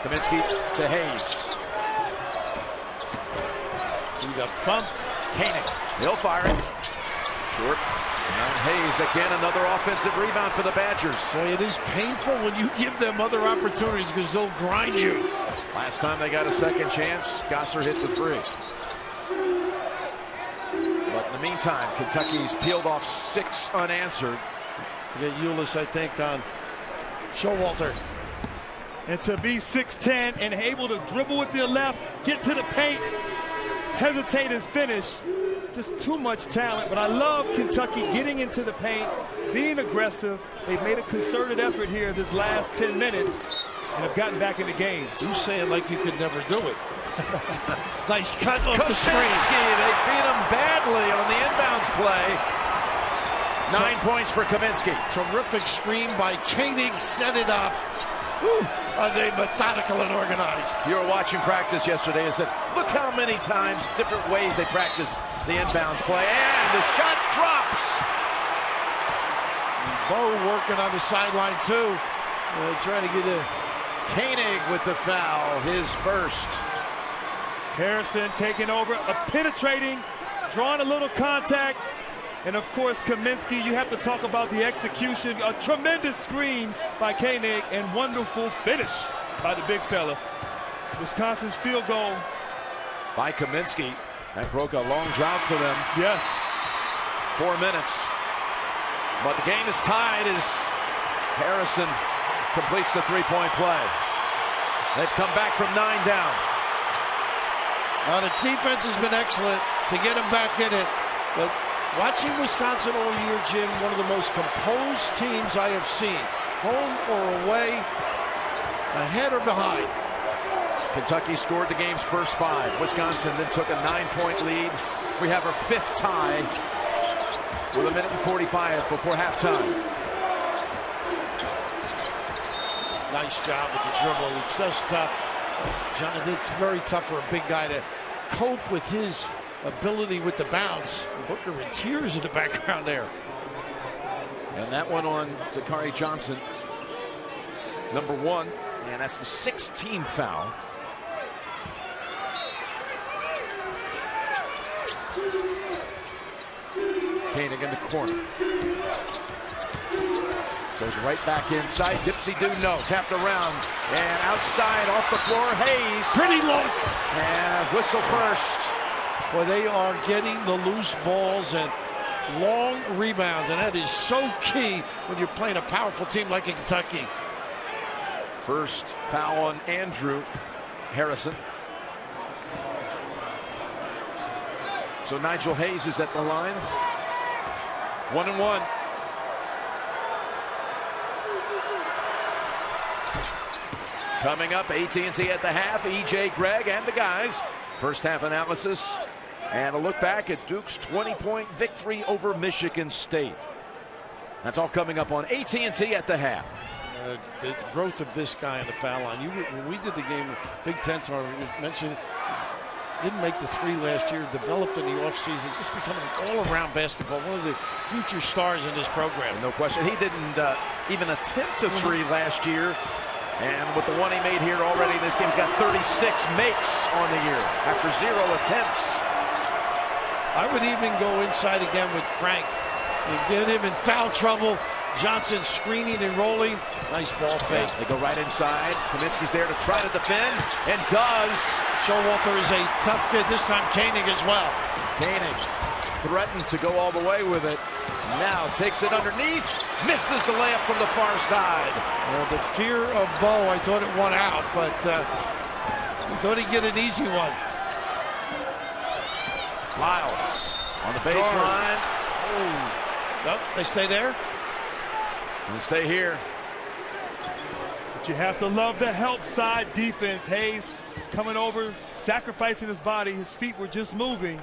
Kaminsky to Hayes. He got bumped. Koenig, he'll fire it. Short. And Hayes again, another offensive rebound for the Badgers. So it is painful when you give them other opportunities because they'll grind you. Last time they got a second chance, Gosser hit the 3. But in the meantime, Kentucky's peeled off 6 unanswered. You get Ulis, I think, on Showalter. And to be 6'10" and able to dribble with your left, get to the paint, hesitate and finish. Just too much talent, but I love Kentucky getting into the paint, being aggressive. They've made a concerted effort here this last 10 minutes and have gotten back in the game. You say it like you could never do it. Nice cut off the screen. They beat him badly on the inbounds play. 9 points for Kaminsky. Terrific screen by Koenig, set it up. Whew. Are they methodical and organized? You were watching practice yesterday and said, look how many times, different ways they practice the inbounds play. And the shot drops. Bo working on the sideline too. Trying to get a... Koenig with the foul, his first. Harrison taking over, penetrating, drawing a little contact. And of course, Kaminsky, you have to talk about the execution. A tremendous screen by Koenig and wonderful finish by the big fella. Wisconsin's field goal. By Kaminsky. That broke a long drought for them. Yes. 4 minutes. But the game is tied as Harrison completes the 3-point play. They've come back from 9 down. The defense has been excellent to get them back in it. But watching Wisconsin all year, Jim, one of the most composed teams I have seen. Home or away, ahead or behind. Kentucky scored the game's first 5. Wisconsin then took a 9-point lead. We have our 5th tie with 1 minute and 45 before halftime. Nice job with the dribble. It's just tough. John, it's very tough for a big guy to cope with his ability with the bounce. Booker in tears in the background there. And that one on Dakari Johnson, number 1, and that's the 16th foul. Koenig in the corner. Goes right back inside. Dipsy-do-no. Tapped around. And outside off the floor. Hayes. Pretty look. And whistle first. Well, they are getting the loose balls and long rebounds. And that is so key when you're playing a powerful team like in Kentucky. First foul on Andrew Harrison. So Nigel Hayes is at the line. 1-1. Coming up, AT&T at the half. E.J. Gregg and the guys. First half analysis And a look back at Duke's 20-point victory over Michigan State. That's all coming up on AT&T at the half. The growth of this guy on the foul line. When we did the game, Big Ten tournament, was mentioned, didn't make the three last year, developed in the offseason, just becoming an all-around basketball, one of the future stars in this program. No question. He didn't even attempt a three last year. And with the one he made here already, this game's got 36 makes on the year after 0 attempts. I would even go inside again with Frank and get him in foul trouble. Johnson screening and rolling. Nice ball fake. They go right inside. Kaminsky's there to try to defend, and does. Showalter is a tough kid. This time Koenig as well. Koenig threatened to go all the way with it. Now takes it underneath. Misses the layup from the far side. The fear of Bo, I thought it won out, but we thought he'd get an easy one. Lyles on the baseline. Nope, they stay there. And stay here. But you have to love the help side defense. Hayes coming over, sacrificing his body. His feet were just moving.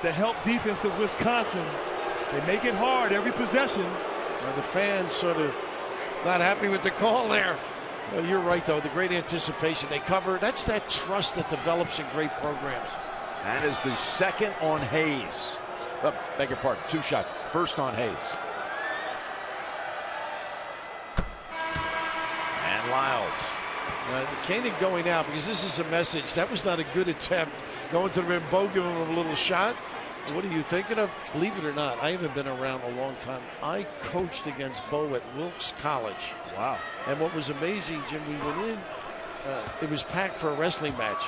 The help defense of Wisconsin, they make it hard every possession. Now the fans sort of not happy with the call there. Well, you're right, though. The great anticipation. They cover. That's that trust that develops in great programs. That is the second on Hayes. Oh, beg your pardon, 2 shots. First on Hayes. And Lyles. Koenig going out because this is a message. That was not a good attempt. Going to the rim, Bo giving him a little shot. What are you thinking of? Believe it or not, I haven't been around a long time. I coached against Bo at Wilkes College. Wow. And what was amazing, Jim, we went in, it was packed for a wrestling match.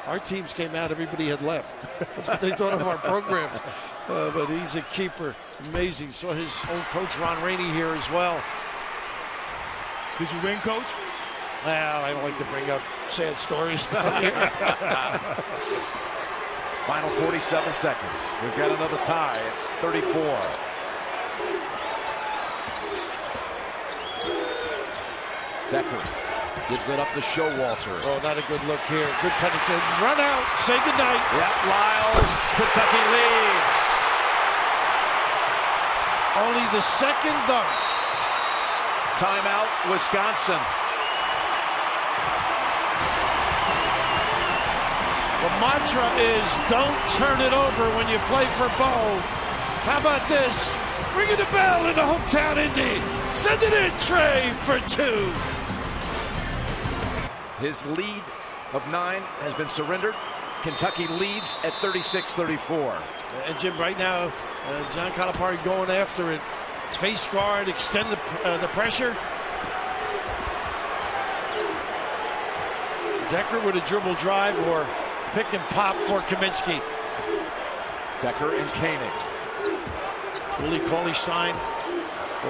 Our teams came out, everybody had left. That's what they thought of our programs. But he's a keeper. Amazing. Saw his own coach, Ron Rainey, here as well. Did you win, Coach? Well, I don't like to bring up sad stories. Final 47 seconds. We've got another tie at 34. Decker gives it up to Showalter. Oh, not a good look here. Good penetration. Run out. Say goodnight. Yep, Lyles. Kentucky leads. Only the second dunk. Timeout, Wisconsin. The mantra is don't turn it over when you play for Bo. How about this? Ringing the bell in the hometown Indy. Send it in, Trey, for 2. His lead of 9 has been surrendered. Kentucky leads at 36-34. And Jim, right now, John Calipari going after it. Face guard, extend the pressure. Decker with a dribble drive or pick and pop for Kaminsky. Decker and Koenig. Willie Cauley-Stein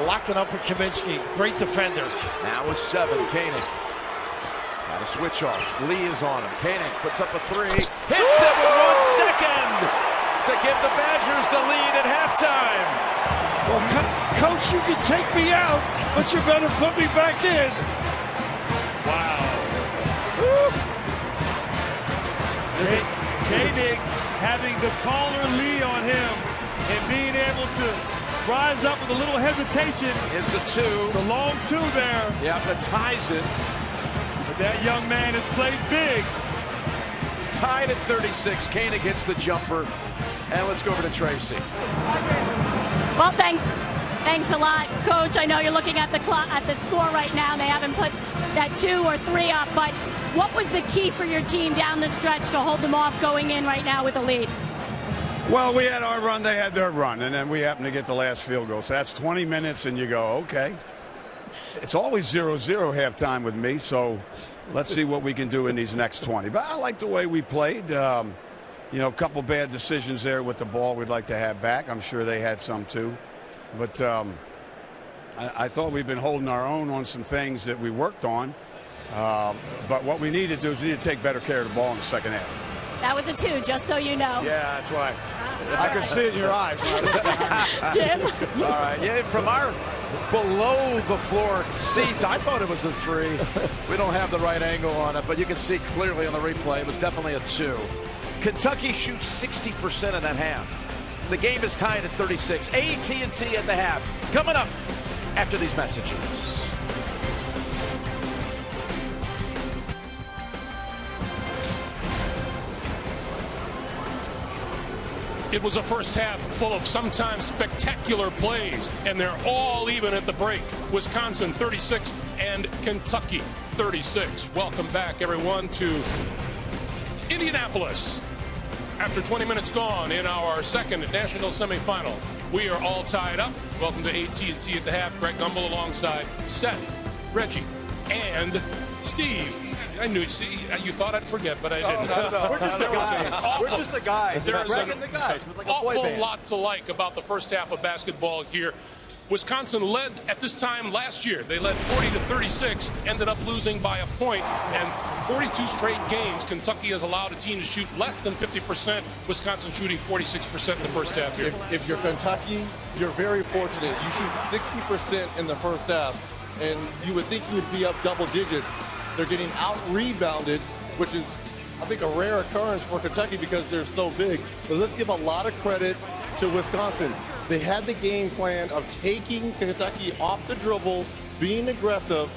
locking up with Kaminsky. Great defender. Now with 7, Koenig. Got a switch off. Lee is on him. Koenig puts up a 3. Hits it with 1 second to give the Badgers the lead at halftime. Well, Coach, you can take me out, but you better put me back in. Wow. Koenig having the taller Lee on him and being able to rise up with a little hesitation. It's a 2. The long 2 there. Yeah, that ties it. But that young man has played big. Tied at 36. Koenig hits the jumper. And let's go over to Tracy. Well, thanks a lot, Coach. I know you're looking at the score right now. They haven't put that 2 or 3 up, but what was the key for your team down the stretch to hold them off going in right now with a lead? Well, we had our run, they had their run, and then we happened to get the last field goal. So that's 20 minutes, and you go, okay. It's always 0-0 halftime with me, so let's see what we can do in these next 20. But I like the way we played. You know, a couple bad decisions there with the ball we'd like to have back. I'm sure they had some too. But I thought we've been holding our own on some things that we worked on. But what we need to do is we need to take better care of the ball in the second half. That was a 2, just so you know. Yeah, that's right. I could see it in your eyes. Jim? All right. Yeah, from our below the floor seats, I thought it was a 3. We don't have the right angle on it, but you can see clearly on the replay it was definitely a 2. Kentucky shoots 60% in that half. The game is tied at 36. AT&T at the half. Coming up after these messages. It was a first half full of sometimes spectacular plays, and they're all even at the break. Wisconsin 36 and Kentucky 36. Welcome back, everyone, to Indianapolis. After 20 minutes gone in our second national semifinal, we are all tied up. Welcome to AT&T at the half. Greg Gumbel alongside Seth, Reggie, and Steve. I knew. See, you thought I'd forget, but I didn't. No. We're just the guys. We're just the guys. There's an the guys with like a boy awful band. lot to like about the first half of basketball here. Wisconsin led at this time last year. They led 40-36, ended up losing by a point, and 42 straight games, Kentucky has allowed a team to shoot less than 50%. Wisconsin shooting 46% in the first half here. If you're Kentucky, you're very fortunate. You shoot 60% in the first half, and you would think you would be up double digits. They're getting out-rebounded, which is, I think, a rare occurrence for Kentucky because they're so big. But let's give a lot of credit to Wisconsin. They had the game plan of taking Kentucky off the dribble, being aggressive.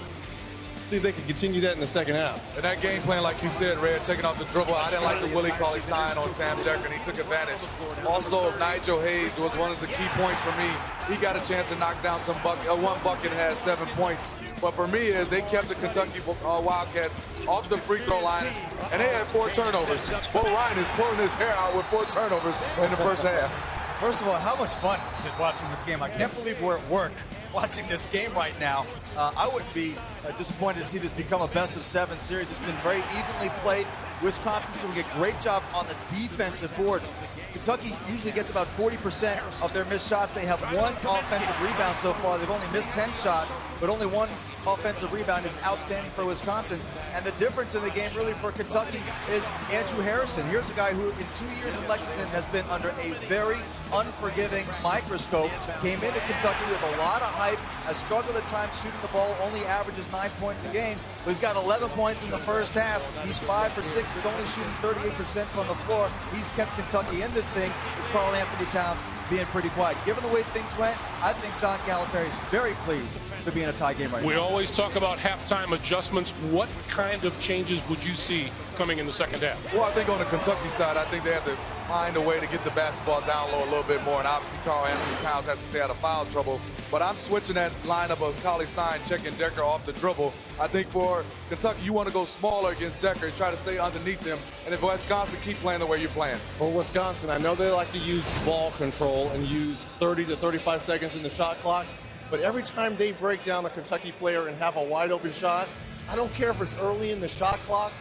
See if they can continue that in the second half. And that game plan, like you said, Red, taking off the dribble, I didn't like the Willie Cauley-Stein on Sam Dekker, and he took advantage. Also, Nigel Hayes was one of the key points for me. He got a chance to knock down some one bucket and had 7 points. But for me, is they kept the Kentucky Wildcats off the free throw line, and they had 4 turnovers. Bo Ryan is pulling his hair out with 4 turnovers in the first half. First of all, how much fun is it watching this game? I can't believe we're at work watching this game right now. I wouldn't be disappointed to see this become a best-of-7 series. It's been very evenly played. Wisconsin's doing a great job on the defensive boards. Kentucky usually gets about 40% of their missed shots. They have 1 offensive rebound so far. They've only missed 10 shots, but only 1 offensive rebound is outstanding for Wisconsin. And the difference in the game really for Kentucky is Andrew Harrison. Here's a guy who in 2 years in Lexington has been under a very unforgiving microscope. Came into Kentucky with a lot of hype, has struggled at times shooting the ball, only averages 9 points a game, but he's got 11 points in the first half. He's 5 for 6. He's only shooting 38% from the floor. He's kept Kentucky in this thing with Karl Anthony Towns being pretty quiet. Given the way things went, I think John Calipari is very pleased to be in a tie game right now. We always talk about halftime adjustments. What kind of changes would you see coming in the second half? Well, I think on the Kentucky side, I think they have to find a way to get the basketball down low a little bit more, and obviously Karl Anthony Towns has to stay out of foul trouble. But I'm switching that lineup of Cauley-Stein checking Dekker off the dribble. I think for Kentucky, you want to go smaller against Dekker and try to stay underneath them. And if Wisconsin, keep playing the way you're playing. For Wisconsin, I know they like to use ball control and use 30 to 35 seconds in the shot clock. But every time they break down a Kentucky player and have a wide open shot, I don't care if it's early in the shot clock,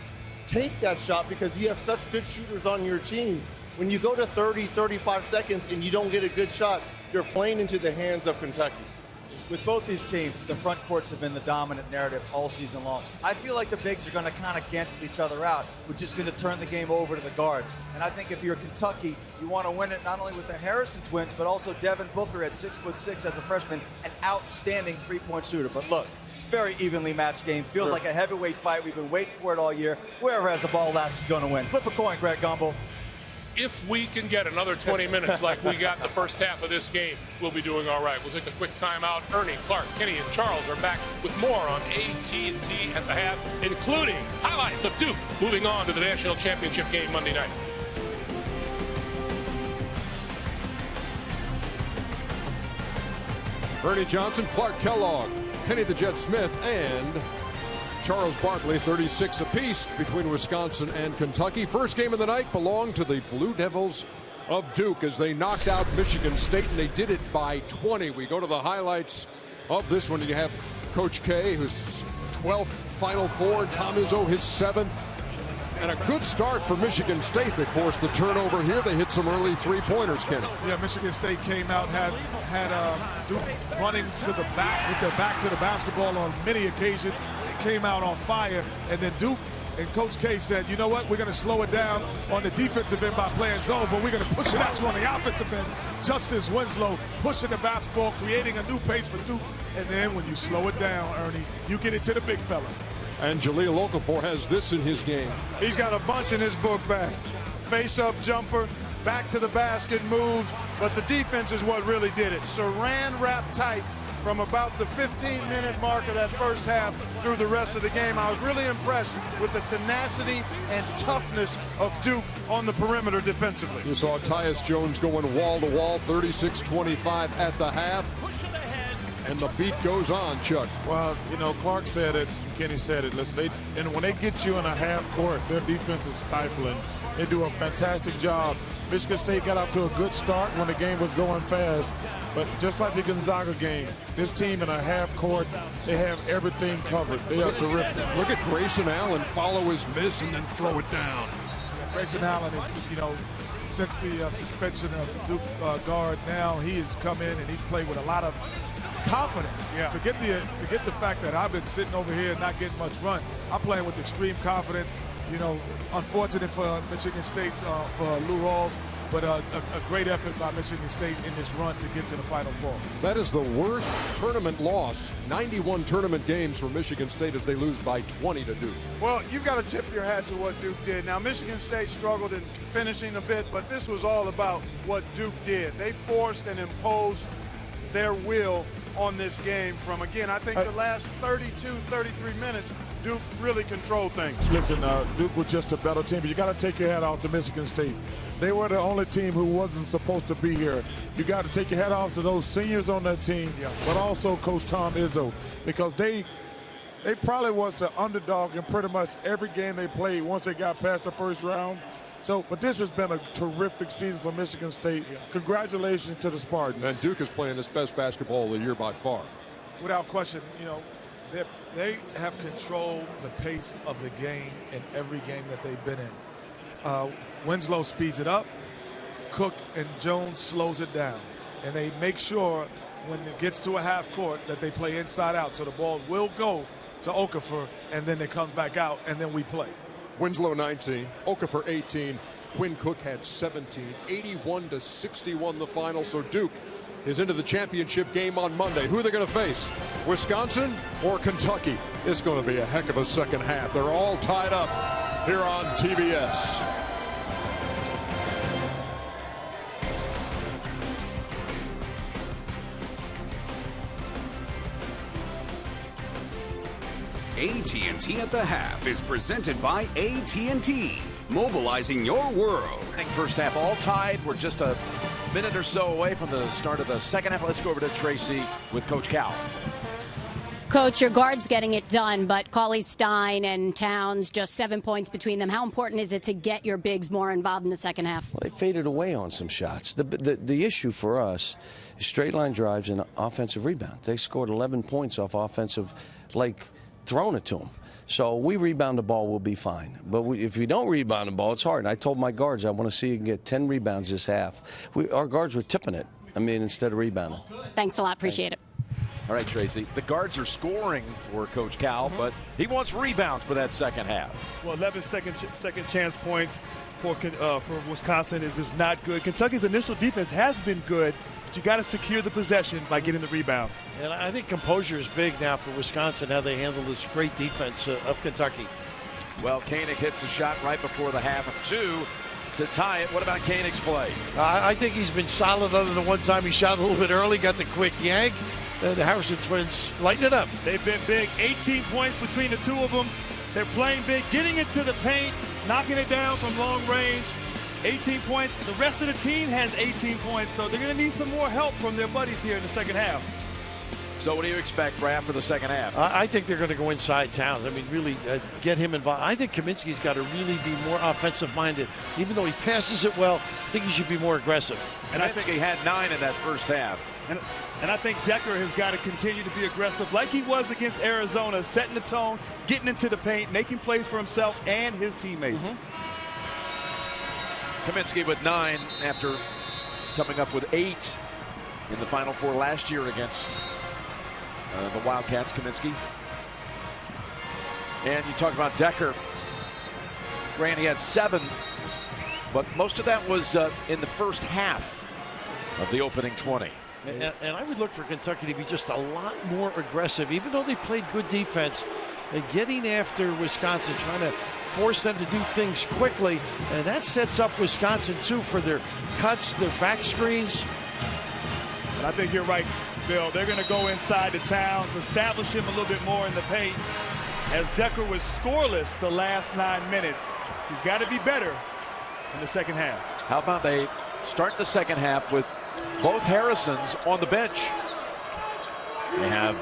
take that shot because you have such good shooters on your team. When you go to 30, 35 seconds and you don't get a good shot, you're playing into the hands of Kentucky. With both these teams, the front courts have been the dominant narrative all season long. I feel like the bigs are going to kind of cancel each other out, which is going to turn the game over to the guards. And I think if you're Kentucky, you want to win it not only with the Harrison twins, but also Devin Booker at 6'6" as a freshman, an outstanding three-point shooter. But look, very evenly matched game. Feels like a heavyweight fight. We've been waiting for it all year. Whoever has the ball last is going to win. Flip a coin, Greg Gumbel. If we can get another 20 minutes like we got the first half of this game, we'll be doing all right. We'll take a quick timeout. Ernie, Clark, Kenny, and Charles are back with more on AT&T at the half, including highlights of Duke moving on to the national championship game Monday night. Ernie Johnson, Clark Kellogg, Kenny the Jet Smith, and Charles Barkley, 36 apiece between Wisconsin and Kentucky. First game of the night belonged to the Blue Devils of Duke as they knocked out Michigan State, and they did it by 20. We go to the highlights of this one. You have Coach K, who's 12th Final Four, Tom Izzo, his 7th. And a good start for Michigan State. They forced the turnover here. They hit some early three-pointers, Kenny. Yeah, Michigan State came out, had Duke running to the back with their back to the basketball on many occasions. Came out on fire, and then Duke and Coach K said, you know what, we're going to slow it down on the defensive end by playing zone, but we're going to push it at you on the offensive end. Justice Winslow pushing the basketball, creating a new pace for Duke, and then when you slow it down, Ernie, you get it to the big fella. And Jahlil Okafor has this in his game. He's got a bunch in his book bag. face-up jumper, back to the basket moves, but the defense is what really did it. Saran wrapped tight from about the 15-minute mark of that first half through the rest of the game. I was really impressed with the tenacity and toughness of Duke on the perimeter defensively. You saw Tyus Jones going wall-to-wall, 36-25 at the half. And the beat goes on, Chuck. Well, you know, Clark said it, Kenny said it. Listen, when they get you in a half court, their defense is stifling. They do a fantastic job. Michigan State got off to a good start when the game was going fast. But just like the Gonzaga game, this team in a half court, they have everything covered. They are terrific. Look at Grayson Allen follow his miss and then throw it down. Grayson Allen is, you know, since the suspension of Duke guard, now he has come in and he's played with a lot of confidence. Yeah. Forget the fact that I've been sitting over here and not getting much run. I'm playing with extreme confidence. You know, unfortunate for Michigan State, for Lou Rawls, but a great effort by Michigan State in this run to get to the Final Four. That is the worst tournament loss. 91 tournament games for Michigan State as they lose by 20 to Duke. Well, you've got to tip your hat to what Duke did. Now, Michigan State struggled in finishing a bit, but this was all about what Duke did. They forced and imposed their will on this game from, again, I think the last 32, 33 minutes, Duke really controlled things. Listen, Duke was just a better team, but you got to take your hat off to Michigan State. They were the only team who wasn't supposed to be here. You got to take your hat off to those seniors on that team, but also Coach Tom Izzo, because they probably was the underdog in pretty much every game they played once they got past the first round. So, but this has been a terrific season for Michigan State. Congratulations to the Spartans. And Duke is playing its best basketball of the year by far. Without question, you know, they have controlled the pace of the game in every game that they've been in. Winslow speeds it up. Cook and Jones slows it down. And they make sure when it gets to a half court that they play inside out. So the ball will go to Okafor, and then it comes back out, and then we play. Winslow 19, Okafor 18, Quinn Cook had 17, 81-61 the final. So Duke is into the championship game on Monday. Who are they going to face? Wisconsin or Kentucky? It's going to be a heck of a second half. They're all tied up here on TBS. AT&T at the Half is presented by AT&T, mobilizing your world. First half all tied. We're just a minute or so away from the start of the second half. Let's go over to Tracy with Coach Cal. Coach, your guard's getting it done, but Cauley-Stein and Towns, just 7 points between them. How important is it to get your bigs more involved in the second half? Well, they faded away on some shots. The issue for us is straight line drives and offensive rebounds. They scored 11 points off offensive, like, thrown it to them. So we rebound the ball, we'll be fine. But if we don't rebound the ball, it's hard. And I told my guards I want to see you get 10 rebounds this half. Our guards were tipping it, instead of rebounding. Thanks a lot. Appreciate it. All right, Tracy. The guards are scoring for Coach Cal, but he wants rebounds for that second half. Well, 11 second chance points for Wisconsin is not good. Kentucky's initial defense has been good, but you got to secure the possession by getting the rebound. And I think composure is big now for Wisconsin, how they handle this great defense of Kentucky. Well, Koenig hits a shot right before the half of 2 to tie it. What about Koenig's play? I think he's been solid other than one time he shot a little bit early, got the quick yank. The Harrison twins lighten it up. They've been big. 18 points between the two of them. They're playing big, getting into the paint, knocking it down from long range. 18 points. The rest of the team has 18 points, so they're going to need some more help from their buddies here in the second half. So what do you expect, Brad, for the second half? I think they're going to go inside Towns. Really get him involved. I think Kaminsky's got to really be more offensive-minded. Even though he passes it well, I think he should be more aggressive. And I think he had 9 in that first half. And I think Decker has got to continue to be aggressive like he was against Arizona, setting the tone, getting into the paint, making plays for himself and his teammates. Kaminsky with 9 after coming up with 8 in the Final Four last year against the Wildcats. Kaminsky. And you talk about Decker. Grant, he had 7, but most of that was in the first half of the opening 20. And I would look for Kentucky to be just a lot more aggressive. Even though they played good defense, getting after Wisconsin, trying to force them to do things quickly, and that sets up Wisconsin too for their cuts, their back screens. And I think you're right, Bill. They're going to go inside the Towns, establish him a little bit more in the paint. As Decker was scoreless the last 9 minutes, he's got to be better in the second half. How about they start the second half with both Harrisons on the bench? They have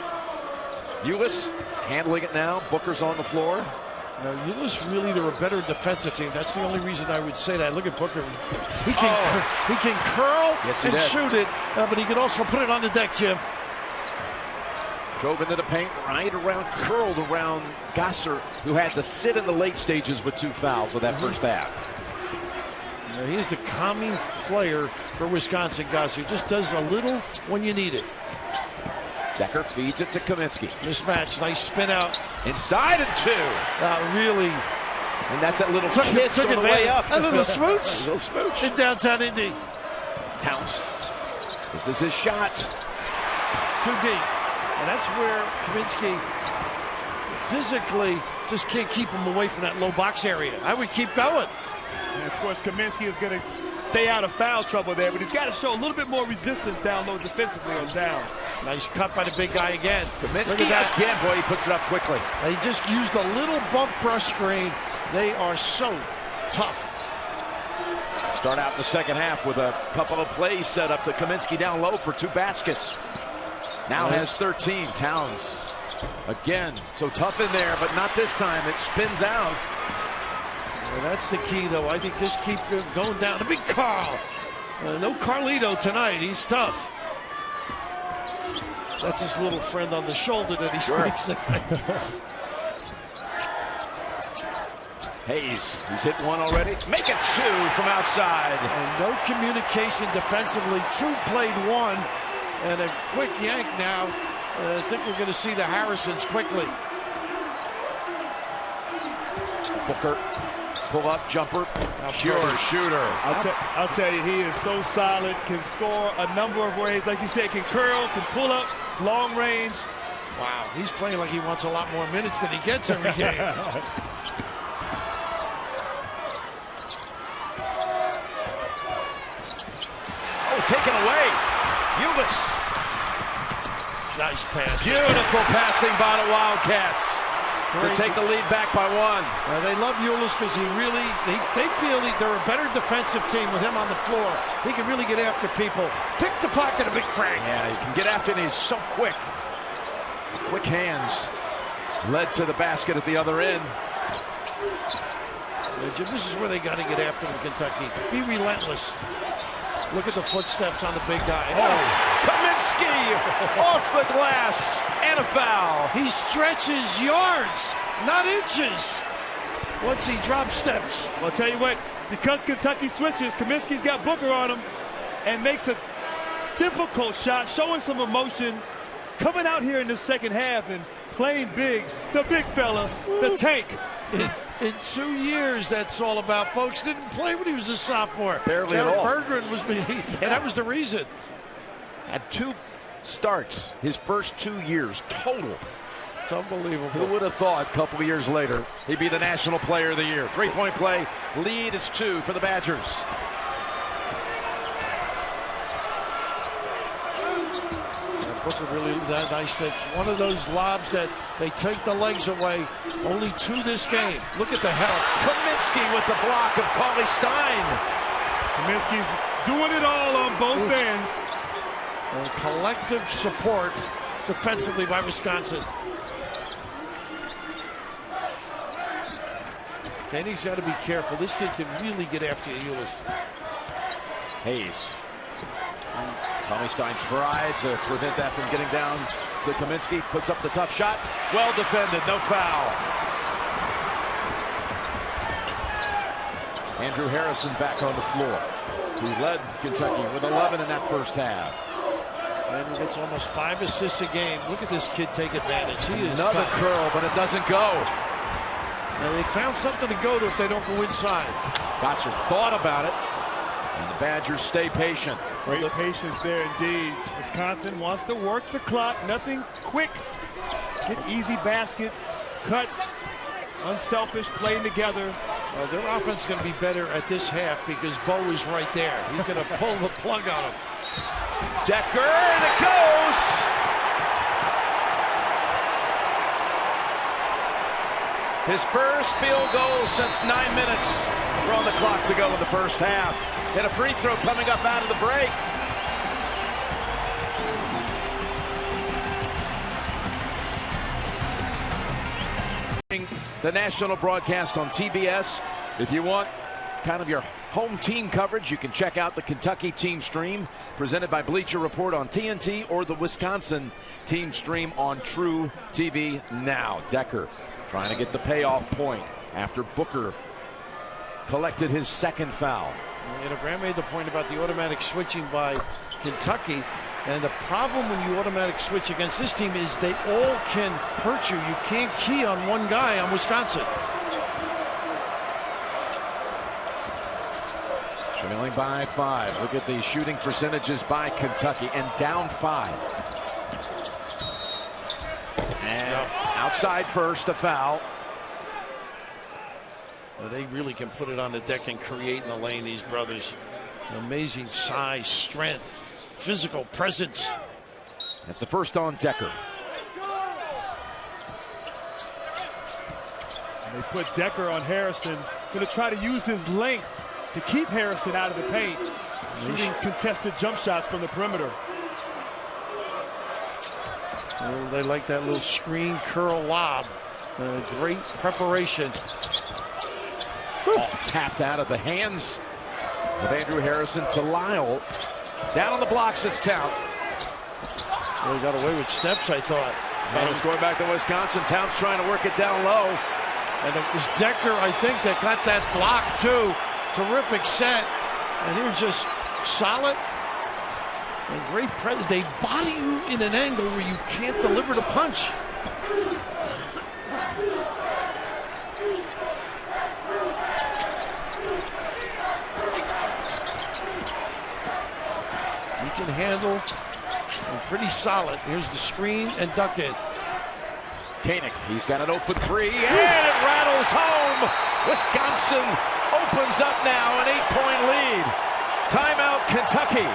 Ulis handling it now. Booker's on the floor. Ulis really, they're a better defensive team. That's the only reason I would say that. Look at Booker. He can curl and shoot it, but he can also put it on the deck, Jim. Drove into the paint, right around, curled around Gasser, who had to sit in the late stages with 2 fouls of that first half. He's the calming player for Wisconsin, Gasser. He just does a little when you need it. Decker feeds it to Kaminsky. Mismatch, nice spin out. Inside and 2. Really. And that's that little kiss on the way up. A little smooch. A little smooch. In downtown Indy. Towns. This is his shot. Too deep. And that's where Kaminsky physically just can't keep him away from that low box area. I would keep going. And of course, Kaminsky is going to stay out of foul trouble there, but he's got to show a little bit more resistance down low defensively on Towns. Nice cut by the big guy again. Kaminsky again, boy, he puts it up quickly. They just used a little bump brush screen. They are so tough. Start out the second half with a couple of plays set up to Kaminsky down low for 2 baskets. Now has 13. Towns again, so tough in there, but not this time. It spins out. Well, that's the key, though. I think just keep going down. The big Carl. No Carlito tonight. He's tough. That's his little friend on the shoulder that he strikes tonight. Hayes, he's hit 1 already. Make it 2 from outside. And no communication defensively. 2 played 1. And a quick yank now. I think we're going to see the Harrisons quickly. Booker, pull up jumper, pure shooter. I'll tell you, he is so solid, can score a number of ways. Like you said, can curl, can pull up, long range. Wow, he's playing like he wants a lot more minutes than he gets every game. Oh, taken away. Ulis. Nice pass. Beautiful passing by the Wildcats to take the lead back by 1. They love Ulis because he really, they feel they're a better defensive team with him on the floor. He can really get after people. Pick the pocket of Big Frank. Yeah, he can get after it. He's so quick. Quick hands. Led to the basket at the other end. Yeah, Jim, this is where they got to get after him, Kentucky. Be relentless. Look at the footsteps on the big guy. Oh, Kaminsky off the glass and a foul. He stretches yards, not inches, once he drops steps. Well, I'll tell you what, because Kentucky switches, Kaminsky's got Booker on him and makes a difficult shot, showing some emotion, coming out here in the second half and playing big. The big fella, the tank. In 2 years, that's all about. Folks didn't play when he was a sophomore. Barely at all. Berggren was, and that was the reason. Had 2 starts his first 2 years total. It's unbelievable. Who would have thought a couple of years later he'd be the National Player of the Year? 3-point play, lead is 2 for the Badgers. Booker really nice. That's one of those lobs that they take the legs away. Only 2 this game. Look at the help. Kaminsky with the block of Cauley Stein. Kaminsky's doing it all on both ends. And collective support defensively by Wisconsin. Kenny's got to be careful. This kid can really get after Ulis. Hayes. Cauley Stein tried to prevent that from getting down to Kaminsky. Puts up the tough shot. Well defended, no foul. Andrew Harrison back on the floor. He led Kentucky with 11 in that first half. And he gets almost 5 assists a game. Look at this kid take advantage. He is another curl, but it doesn't go. And they found something to go to if they don't go inside. Gasser thought about it. And the Badgers stay patient. Great patience there indeed. Wisconsin wants to work the clock. Nothing quick. Get easy baskets. cuts, unselfish, playing together. Their offense is going to be better at this half because Bo is right there. He's going to pull the plug on him. Decker, and it goes! His first field goal since 9 minutes. We're on the clock to go in the first half. And a free throw coming up out of the break. The national broadcast on TBS. If you want kind of your home team coverage, you can check out the Kentucky team stream presented by Bleacher Report on TNT or the Wisconsin team stream on True TV now. Decker trying to get the payoff point after Booker collected his second foul. You know, Grant made the point about the automatic switching by Kentucky. And the problem when you automatic switch against this team is they all can hurt you. You can't key on one guy on Wisconsin. Trailing by 5. Look at the shooting percentages by Kentucky and down 5. And outside first, a foul. They really can put it on the deck and create in the lane, these brothers. Amazing size, strength, physical presence. That's the first on Decker. And they put Decker on Harrison. Going to try to use his length to keep Harrison out of the paint. Shooting contested jump shots from the perimeter. Well, they like that little screen curl lob. Great preparation. All tapped out of the hands of Andrew Harrison to Lyle. Down on the blocks, it's Town. Well, he got away with steps, I thought. And it's going back to Wisconsin. Town's trying to work it down low. And it was Decker, I think, that got that block, too. Terrific set. And he was just solid. And great presence. They body you in an angle where you can't deliver the punch. He can handle, and pretty solid. Here's the screen and duck it. Koenig, he's got an open three, and it rattles home. Wisconsin opens up now an 8-point lead. Timeout, Kentucky.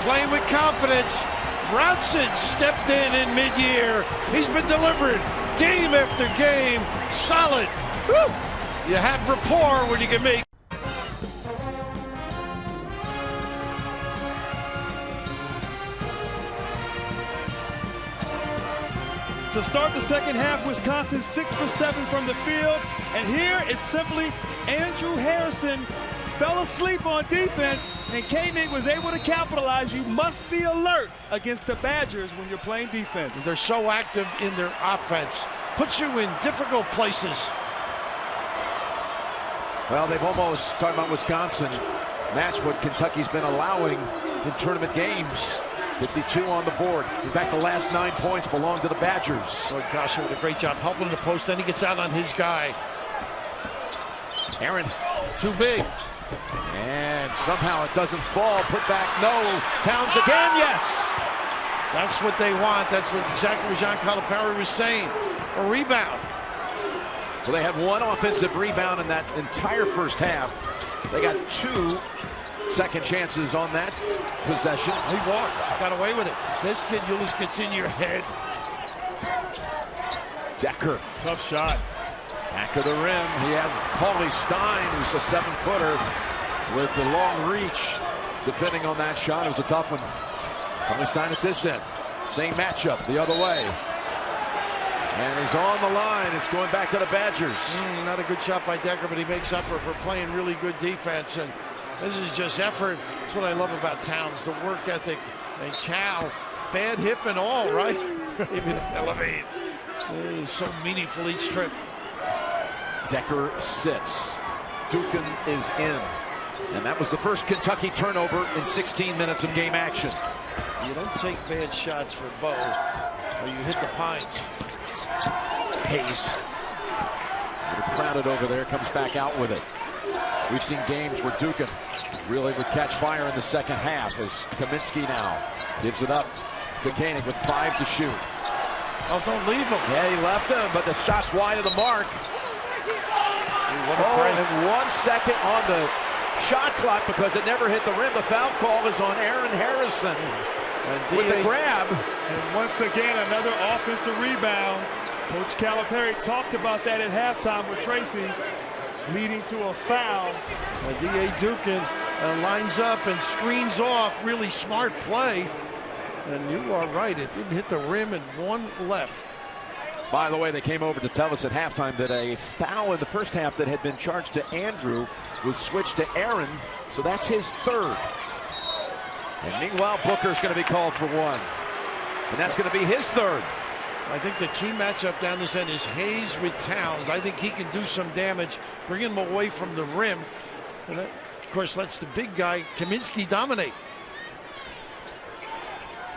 Playing with confidence. Bronson stepped in mid-year. He's been delivered game after game. Solid. Woo! You have rapport when you can make. To start the second half, Wisconsin 6 for 7 from the field. And here it's simply Andrew Harrison fell asleep on defense, and Koenig was able to capitalize. You must be alert against the Badgers when you're playing defense. They're so active in their offense. Puts you in difficult places. Well, they've almost, talking about Wisconsin, matched what Kentucky's been allowing in tournament games. 52 on the board. In fact, the last 9 points belong to the Badgers. Oh, gosh, with a great job helping the post. Then he gets out on his guy. Aaron. Too big. And somehow it doesn't fall. Put back, no. Towns again, yes. That's what they want. That's what exactly what John Calipari was saying. A rebound. Well, they had one offensive rebound in that entire first half. They got 2 second chances on that possession. He walked, got away with it. This kid, Ulis, gets in your head. Decker. Tough shot. Back of the rim, he had Paulie Stein, who's a 7-footer with the long reach. Defending on that shot, it was a tough one. Paulie Stein at this end. Same matchup the other way. And he's on the line. It's going back to the Badgers. Not a good shot by Decker, but he makes up for playing really good defense. And this is just effort. That's what I love about Towns, the work ethic. And Cal, bad hip and all, right? Even elevate. He's so meaningful each trip. Decker sits. Dukin is in. And that was the first Kentucky turnover in 16 minutes of game action. You don't take bad shots for Bo, or you hit the pines. Hayes. Crowded over there, comes back out with it. We've seen games where Dukin really would catch fire in the second half as Kaminsky now gives it up to Koenig with 5 to shoot. Oh, don't leave him. Yeah, he left him, but the shot's wide of the mark. And 1 second on the shot clock because it never hit the rim. The foul call is on Aaron Harrison with the grab. And once again, another offensive rebound. Coach Calipari talked about that at halftime with Tracy, leading to a foul. D.A. Dukin lines up and screens off. Really smart play. And you are right, it didn't hit the rim and one left. By the way, they came over to tell us at halftime that a foul in the first half that had been charged to Andrew was switched to Aaron, so that's his third. And meanwhile, Booker's going to be called for one. And that's going to be his third. I think the key matchup down this end is Hayes with Towns. I think he can do some damage, bring him away from the rim. And that, of course, lets the big guy, Kaminsky, dominate.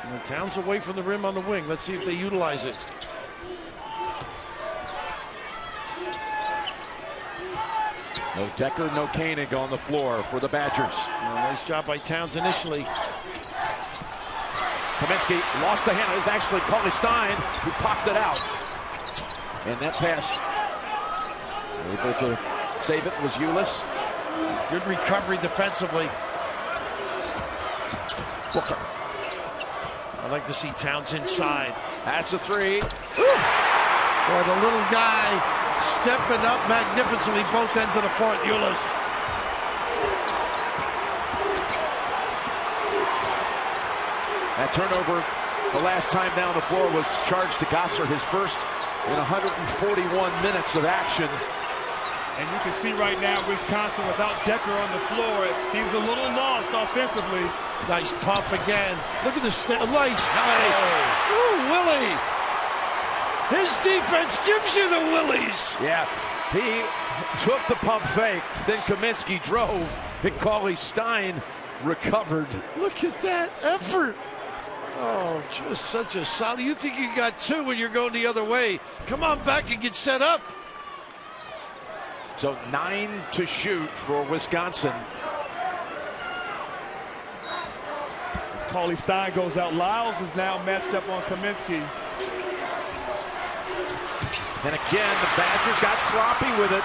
And Towns away from the rim on the wing. Let's see if they utilize it. No Decker, no Koenig on the floor for the Badgers. Nice job by Towns initially. Kaminsky lost the handle. It was actually Cauley Stein who popped it out. And that pass, able to save it, was Ulis. Good recovery defensively. Booker. I'd like to see Towns inside. That's a three. Boy, the little guy stepping up magnificently both ends of the floor at Ulis. That turnover the last time down the floor was charged to Gosser, his first in 141 minutes of action. And you can see right now Wisconsin without Decker on the floor, it seems a little lost offensively. Nice pump again. Look at the nice. Ooh, Willie. His defense gives you the willies. Yeah, he took the pump fake, then Kaminsky drove, and Cauley Stein recovered. Look at that effort. Oh, just such a solid. You think you got two when you're going the other way. Come on back and get set up. So 9 to shoot for Wisconsin. As Cauley Stein goes out, Lyles is now matched up on Kaminsky. And again, the Badgers got sloppy with it.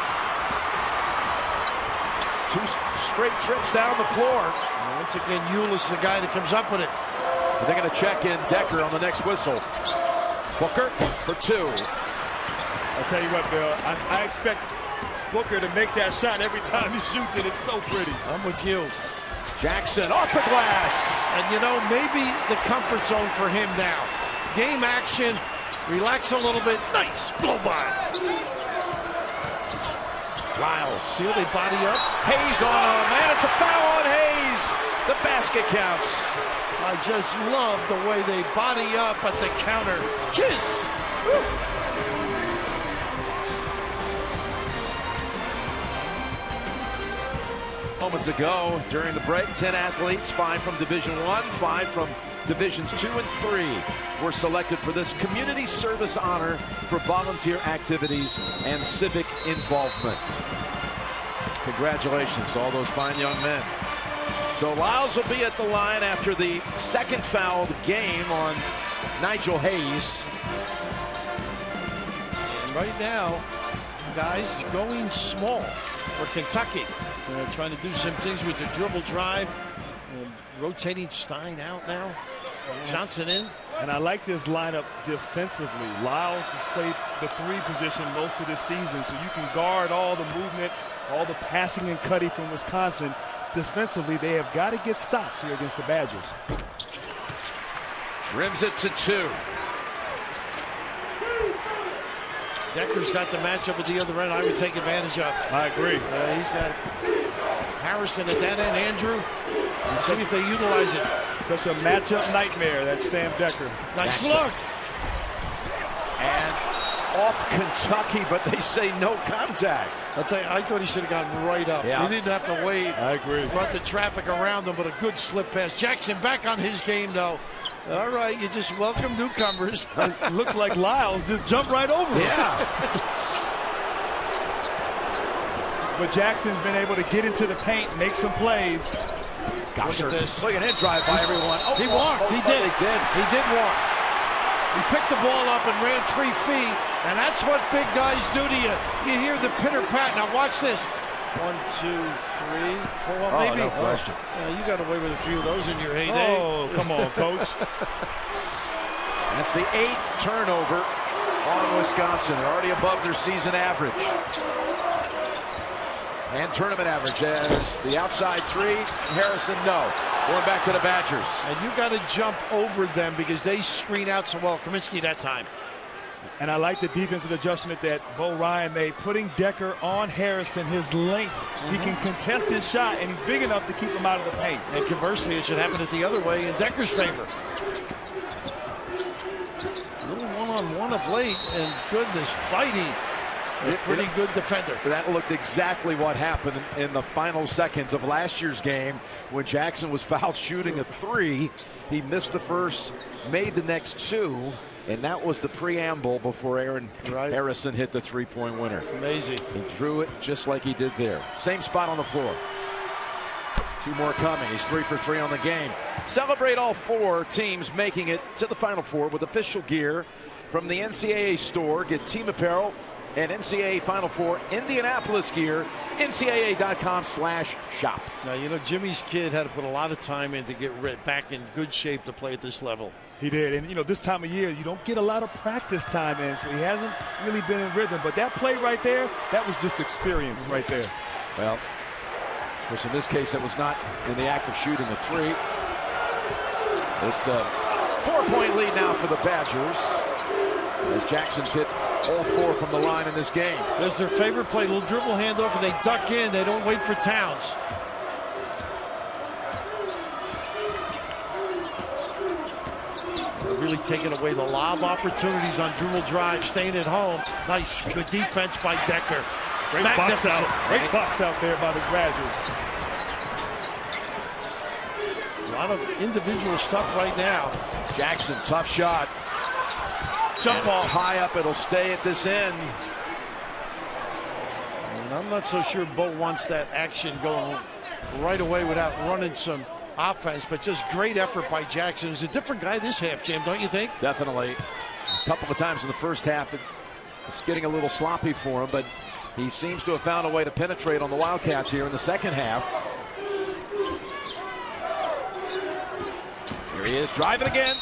2 straight trips down the floor. And once again, Ulis, the guy that comes up with it. And they're going to check in Decker on the next whistle. Booker for 2. I'll tell you what, Bill, I expect Booker to make that shot every time he shoots it. It's so pretty. I'm with you. Jackson off the glass. And you know, maybe the comfort zone for him now. Game action, relax a little bit. Nice blow by. Lyles. See how they body up? Hayes on him, man. It's a foul on Hayes. The basket counts. I just love the way they body up at the counter. Kiss. Woo. Moments ago during the break, 10 athletes, 5 from Division I, 5 from Divisions 2 and 3 were selected for this community service honor for volunteer activities and civic involvement. Congratulations to all those fine young men. So Lyles will be at the line after the second fouled game on Nigel Hayes. And right now, guys, going small for Kentucky. Trying to do some things with the dribble drive. Rotating Stein out now. Johnson in. And I like this lineup defensively. Lyles has played the 3 position most of this season, so you can guard all the movement, all the passing and cutting from Wisconsin. Defensively, they have got to get stops here against the Badgers. Rims it to 2. Decker's got the matchup at the other end. I would take advantage of. I agree. He's got Harrison at that end. Andrew. Let's see if they utilize it. Such a matchup nightmare, that Sam Decker. Nice look. And off Kentucky, but they say no contact. I'll tell you, I thought he should have gotten right up. Yeah. He didn't have to wait. I agree. Brought the traffic around him, but a good slip pass. Jackson back on his game, though. All right, you just welcome newcomers. Looks like Lyles just jumped right over him. Yeah. but Jackson's been able to get into the paint, make some plays. Gossard, Look an in drive by everyone. Oh, he walked. He did. He did walk. He picked the ball up and ran 3 feet, and that's what big guys do to you. You hear the pitter-pat. Now watch this. 1, 2, 3, 4. Well, maybe. No question. You got away with a few of those in your heyday. Oh, come on, Coach. That's the 8th turnover on Wisconsin. They're already above their season average. And tournament average as the outside 3. Harrison, no. Going back to the Badgers. And you got to jump over them because they screen out so well. Kaminsky that time. And I like the defensive adjustment that Bo Ryan made, putting Decker on Harrison, his length. He can contest his shot, and he's big enough to keep him out of the paint. And conversely, it should happen it the other way in Decker's favor. A little one-on-one of late, and goodness, fighting. A pretty good defender. That looked exactly what happened in the final seconds of last year's game when Jackson was fouled shooting a 3. He missed the first, made the next 2, and that was the preamble before Aaron Harrison hit the 3-point winner. Amazing. He drew it just like he did there. Same spot on the floor. 2 more coming. He's 3 for 3 on the game. Celebrate all 4 teams making it to the Final Four with official gear from the NCAA store. Get team apparel and NCAA Final Four Indianapolis gear, ncaa.com/shop. Now, you know, Jimmy's kid had to put a lot of time in to get back in good shape to play at this level. He did. And, you know, this time of year, you don't get a lot of practice time in, so he hasn't really been in rhythm. But that play right there, that was just experience right there. Well, of course, in this case, it was not in the act of shooting a 3. It's a 4-point lead now for the Badgers as Jackson's hit all 4 from the line in this game. There's their favorite play, little dribble handoff, and they duck in. They don't wait for Towns. They're really taking away the lob opportunities on dribble drive, staying at home. Nice, good defense by Decker. Great box out. Great box out there by the Badgers. A lot of individual stuff right now. Jackson, tough shot. Jump ball. High up, it'll stay at this end. And I'm not so sure Bo wants that action going right away without running some offense, but just great effort by Jackson. He's a different guy this half, Jim, don't you think? Definitely. A couple of times in the first half, it's getting a little sloppy for him, but he seems to have found a way to penetrate on the Wildcats here in the second half. Here he is, driving again.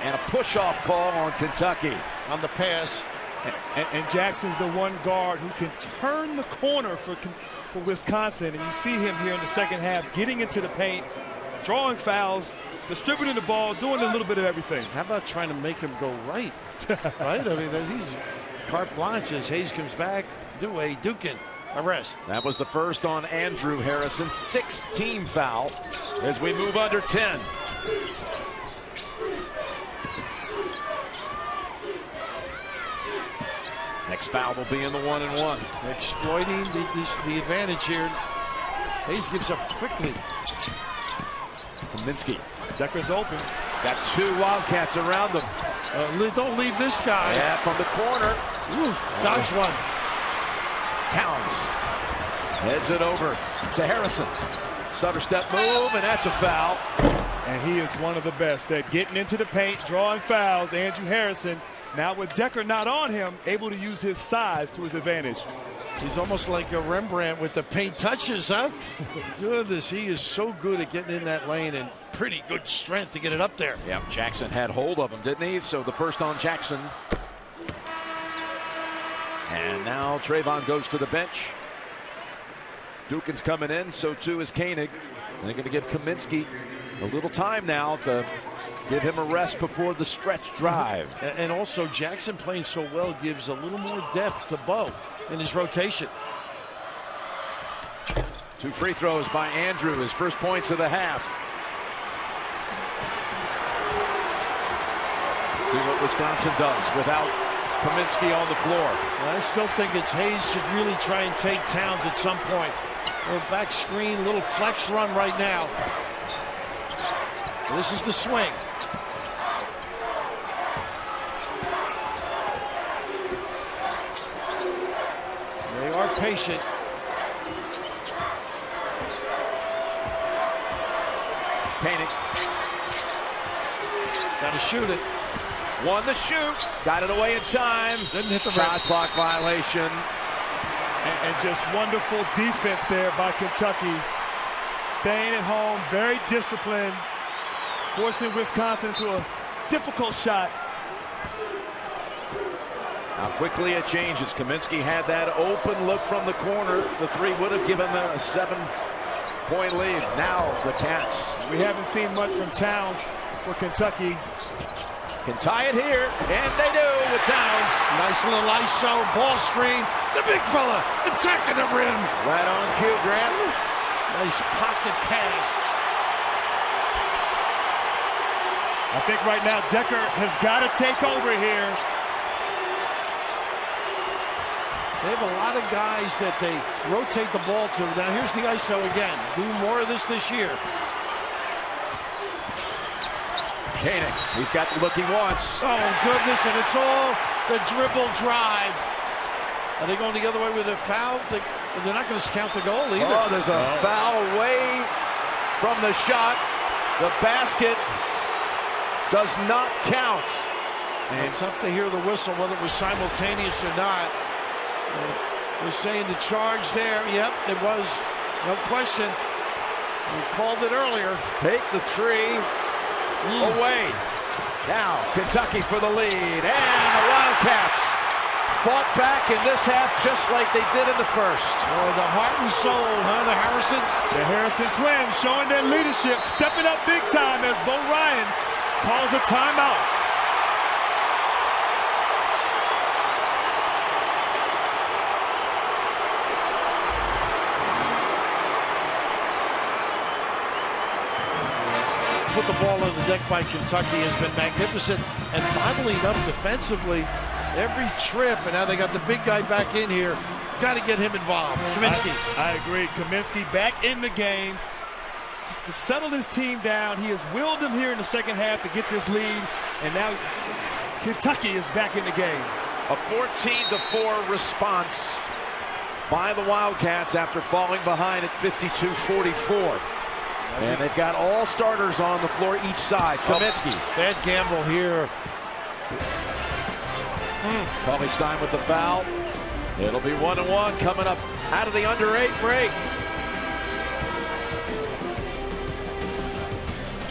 And a push-off call on Kentucky. On the pass. And Jackson's the one guard who can turn the corner for Wisconsin. And you see him here in the second half getting into the paint, drawing fouls, distributing the ball, doing a little bit of everything. How about trying to make him go right? Right? I mean, he's carte blanche as Hayes comes back. Do a Dukin arrest. That was the first on Andrew Harrison. 6th team foul as we move under 10. Next foul will be in the 1-and-1. Exploiting the advantage here. Hayes gives up quickly. Kaminsky. Decker's open. Got 2 Wildcats around them. Don't leave this guy. Yeah, from the corner. Ooh, dodge one. Towns heads it over to Harrison. Stutter step move, and that's a foul. And he is one of the best at getting into the paint, drawing fouls. Andrew Harrison, now with Decker not on him, able to use his size to his advantage. He's almost like a Rembrandt with the paint touches, huh? Goodness, he is so good at getting in that lane and pretty good strength to get it up there. Yeah, Jackson had hold of him, didn't he? So the first on Jackson. And now Trayvon goes to the bench. Dukin's coming in, so too is Koenig. They're going to give Kaminsky a little time now to give him a rest before the stretch drive. And also Jackson playing so well gives a little more depth to Bo in his rotation. 2 free throws by Andrew, his first points of the half. See what Wisconsin does without Kaminsky on the floor. I still think it's Hayes should really try and take Towns at some point. A little back screen, little flex run right now. This is the swing. They are patient. Koenig. Got to shoot it. Won the shoot. Got it away in time. Didn't hit the shot clock violation. And just wonderful defense there by Kentucky. Staying at home, very disciplined, forcing Wisconsin to a difficult shot. Now quickly it changes. Kaminsky had that open look from the corner. The three would have given them a 7-point lead. Now the Cats. We haven't seen much from Towns for Kentucky. Can tie it here, and they do with Towns. Nice little ISO, ball screen. The big fella attacking the rim. Right on cue, Grant. Nice pocket pass. I think right now Decker has got to take over here. They have a lot of guys that they rotate the ball to. Now here's the ISO again. Do more of this year. Koenig, he's got the look he wants. Oh, goodness, and it's all the dribble drive. Are they going the other way with a foul? They're not going to count the goal either. Oh, there's a foul away from the shot. The basket does not count. And it's tough to hear the whistle, whether it was simultaneous or not. We're saying the charge there. Yep, it was. No question. We called it earlier. Take the three. Away. Now Kentucky for the lead, and the Wildcats fought back in this half just like they did in the first. Boy, the heart and soul, huh, the Harrisons? The Harrison twins showing their leadership, stepping up big time as Bo Ryan calls a timeout. Put the ball on the deck by Kentucky has been magnificent and bottling up defensively every trip. And now they got the big guy back in here. Got to get him involved. Kaminsky. I agree. Kaminsky back in the game just to settle his team down. He has willed them here in the second half to get this lead. And now Kentucky is back in the game. A 14-4 response by the Wildcats after falling behind at 52-44. And they've got all starters on the floor each side. Kaminsky. Bad gamble here. Probably Stein with the foul. It'll be 1-1 coming up out of the under 8 break.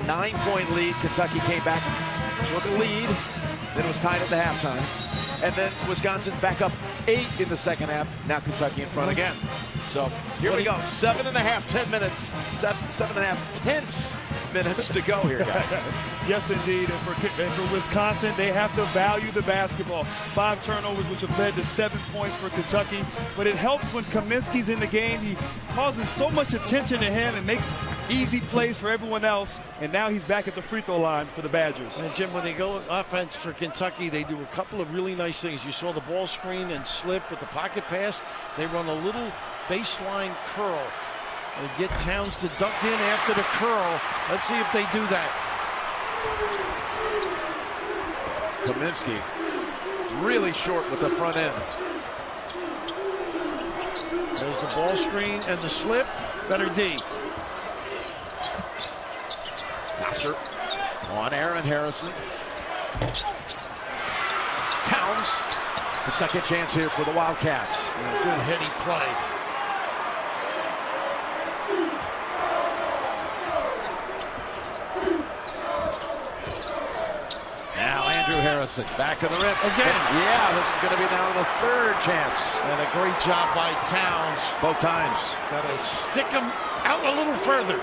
9-point lead. Kentucky came back, took a lead. Then it was tied at the halftime. And then Wisconsin back up 8 in the second half. Now Kentucky in front again. So here we go. 7.5 tenths minutes to go here, guys. Yes, indeed. And for Wisconsin, they have to value the basketball. 5 turnovers, which have led to 7 points for Kentucky. But it helps when Kaminsky's in the game. He causes so much attention to him and makes easy plays for everyone else. And now he's back at the free throw line for the Badgers. And Jim, when they go offense for Kentucky, they do a couple of really nice things. You saw the ball screen and slip with the pocket pass. They run a little baseline curl. They get Towns to duck in after the curl. Let's see if they do that. Kaminsky really short with the front end. There's the ball screen and the slip. Better D. Nasser on Aaron Harrison. Towns, the second chance here for the Wildcats. Good heady play. Now Andrew Harrison back of the rim. Again. Yeah, this is going to be now the third chance. And a great job by Towns. Both times. Got to stick him out a little further.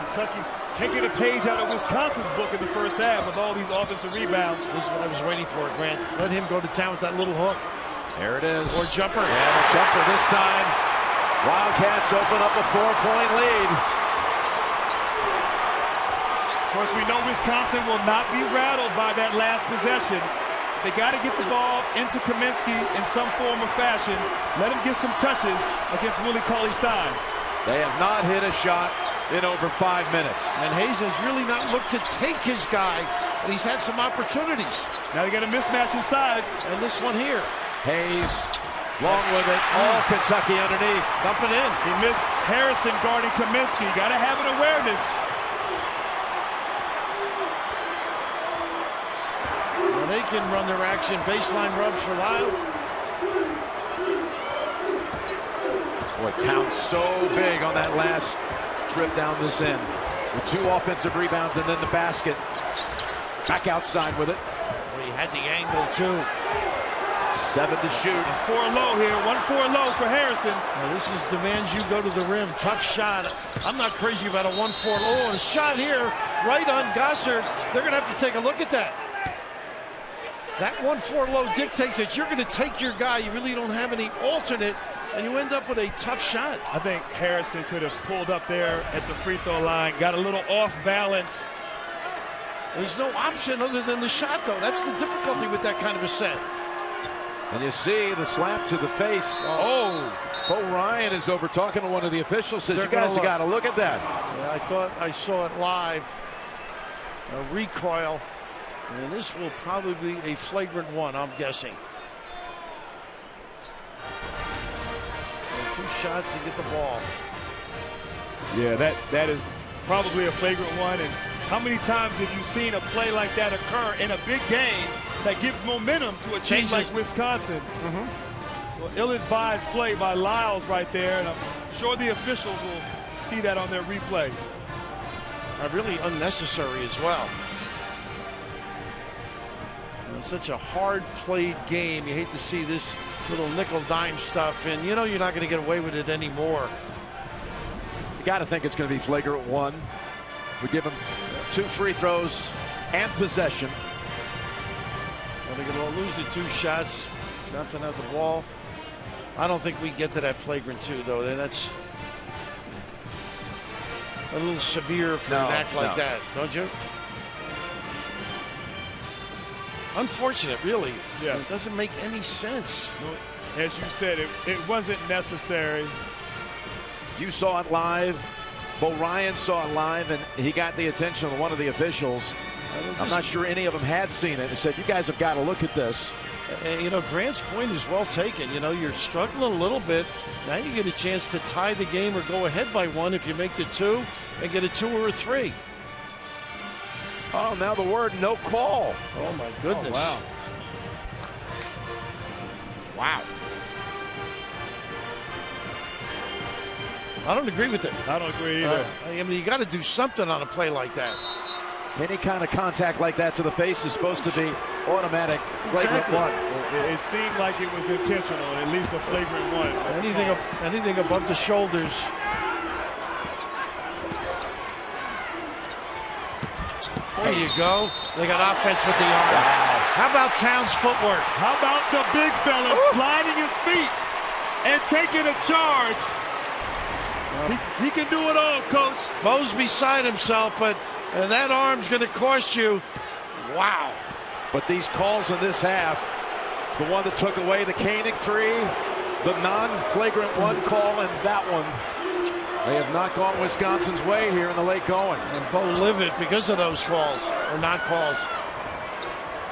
Kentucky's taking a page out of Wisconsin's book in the first half with all these offensive rebounds. This is what I was waiting for, Grant. Let him go to town with that little hook. There it is. Or jumper. Yeah, the jumper this time. Wildcats open up a 4-point lead. Of course, we know Wisconsin will not be rattled by that last possession. They got to get the ball into Kaminsky in some form or fashion. Let him get some touches against Willie Cauley-Stein. They have not hit a shot in over 5 minutes. And Hayes has really not looked to take his guy, but he's had some opportunities. Now they got a mismatch inside. And this one here. Hayes Long with it. All Kentucky underneath. Dump it in. He missed Harrison guarding Kaminsky. Got to have an awareness. Well, they can run their action. Baseline rubs for Lyle. Boy, Towns so big on that last trip down this end. With 2 offensive rebounds and then the basket. Back outside with it. Well, he had the angle, too. 7 to shoot. 4 low here. 1-4 low for Harrison. Now, this is demands you go to the rim. Tough shot. I'm not crazy about a 1-4 low. And a shot here, right on Gossard. They're going to have to take a look at that. That 1-4 low dictates that you're going to take your guy. You really don't have any alternate, and you end up with a tough shot. I think Harrison could have pulled up there at the free throw line, got a little off balance. There's no option other than the shot, though. That's the difficulty with that kind of a set. And you see the slap to the face. Oh, Bo Ryan is over talking to one of the officials. Says, you guys have got to look at that. Yeah, I thought I saw it live. A recoil. And this will probably be a flagrant one, I'm guessing. And 2 shots to get the ball. Yeah, that is probably a flagrant one. And how many times have you seen a play like that occur in a big game that gives momentum to a team like Wisconsin? So ill-advised play by Lyles right there, and I'm sure the officials will see that on their replay. Really unnecessary as well. It's such a hard-played game. You hate to see this little nickel-dime stuff, and you know you're not going to get away with it anymore. You got to think it's going to be flagrant 1. We give them 2 free throws and possession. And they're going to lose the 2 shots. Johnson has the ball. I don't think we get to that flagrant 2, though. And that's a little severe for an act like that, don't you? Unfortunate, really. Yeah. It doesn't make any sense. As you said, it wasn't necessary. You saw it live. Bo Ryan saw it live, and he got the attention of one of the officials. I'm not sure any of them had seen it. He said, you guys have got to look at this. And, you know, Grant's point is well taken. You know, you're struggling a little bit. Now you get a chance to tie the game or go ahead by 1 if you make the 2 and get a 2 or a 3. Oh, now the word no call. Oh, my goodness. Oh, wow. Wow. I don't agree with it. I don't agree either. I mean, you got to do something on a play like that. Any kind of contact like that to the face is supposed to be automatic flagrant 1. It seemed like it was intentional, at least a flagrant 1. Anything above the shoulders. There you go. They got offense with the arm. Wow. How about Towns' footwork? How about the big fella sliding his feet and taking a charge? He can do it all, Coach. Bo's beside himself, but that arm's going to cost you. Wow. But these calls in this half, the one that took away the Koenig 3, the non-flagrant 1 call, and that one, they have not gone Wisconsin's way here in the late going. And Bo livid because of those calls, or non-calls.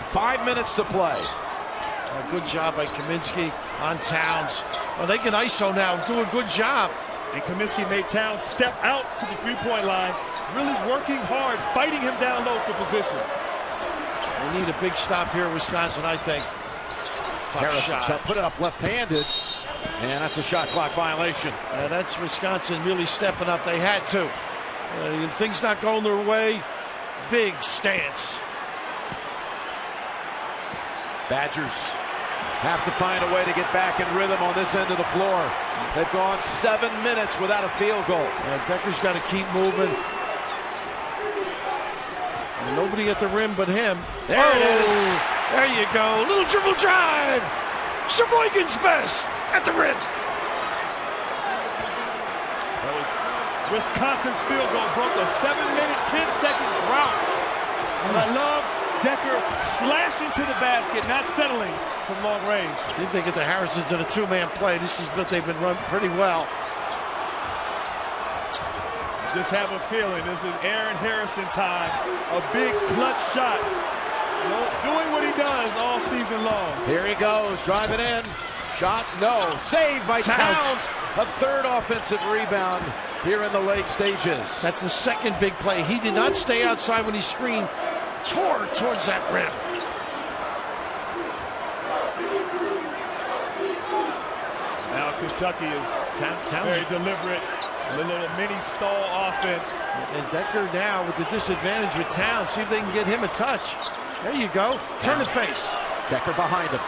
5 minutes to play. A good job by Kaminsky on Towns. Well, they can ISO now, do a good job. And Kaminsky made Towns step out to the 3-point line, really working hard, fighting him down low for position. They need a big stop here, Wisconsin, I think. Tough Harrison shot. Put it up left-handed, and that's a shot clock violation. That's Wisconsin really stepping up. They had to. Things not going their way, big stance. Badgers have to find a way to get back in rhythm on this end of the floor. They've gone 7 minutes without a field goal. Decker's got to keep moving. And nobody at the rim but him. There it is. There you go. Little dribble drive. Sheboygan's best at the rim. That was Wisconsin's field goal, broke a 7-minute, 10-second drought. And I love Decker slashing to the basket, not settling from long range. See if they get the Harrisons in a 2-man play. This is what they've been run pretty well. Just have a feeling this is Aaron Harrison time. A big clutch shot. Doing what he does all season long. Here he goes, driving in. Shot, no. Saved by Towns. A third offensive rebound here in the late stages. That's the second big play. He did not stay outside when he screened. Tore towards that rim. Now Kentucky is very deliberate. A little mini stall offense. And Decker now with the disadvantage with Towns. See if they can get him a touch. There you go. Turn and face. Decker behind him.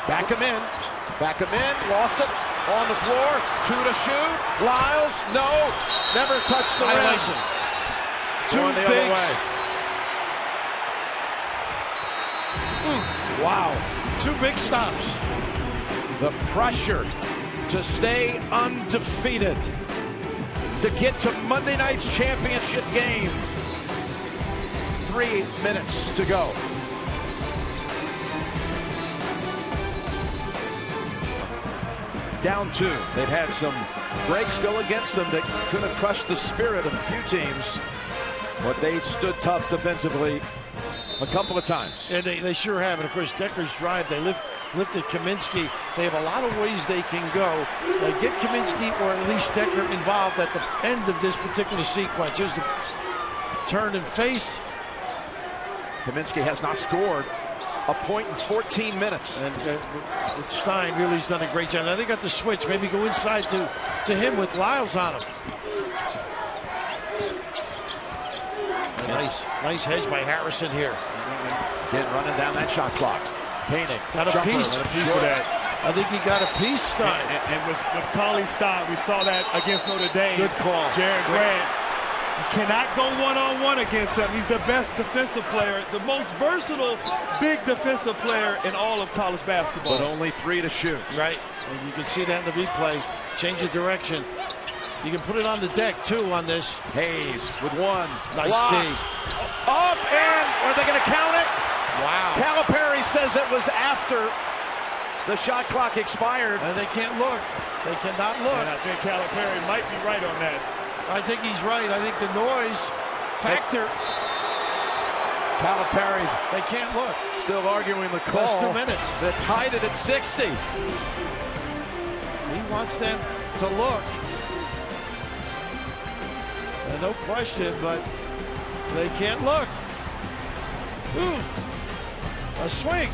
Back him in. Back him in. Lost it. On the floor. 2 to shoot. Lyles. No. Never touched the rim. Two bigs. Wow. 2 big stops. The pressure to stay undefeated, to get to Monday night's championship game. 3 minutes to go. Down 2. They've had some breaks go against them that could have crushed the spirit of a few teams, but they stood tough defensively a couple of times. And they sure have. And of course, Decker's drive, they lifted Kaminsky. They have a lot of ways they can go. They get Kaminsky or at least Decker involved at the end of this particular sequence. Here's the turn and face. Kaminsky has not scored a point in 14 minutes. And Stein really has done a great job. Now they got the switch. Maybe go inside to him with Lyles on him. Nice hedge by Harrison here. Again, running down that shot clock. Koenig got a piece. For that. I think he got a piece, Stein. And with Cauley-Stein, we saw that against Notre Dame. Good call. Jared Grant. You cannot go one-on-one against him. He's the best defensive player, the most versatile big defensive player in all of college basketball. But only 3 to shoot. Right. And you can see that in the replay. Change of direction. You can put it on the deck, too, on this. Hayes with 1. Nice D. Up, and are they going to count it? Wow. Calipari says it was after the shot clock expired. And they can't look. They cannot look. And I think Calipari might be right on that. I think he's right. I think the noise factor. Calipari. They can't look. Still arguing the call. Last 2 minutes. They tied it at 60. He wants them to look. No question, but they can't look. Ooh, a swing.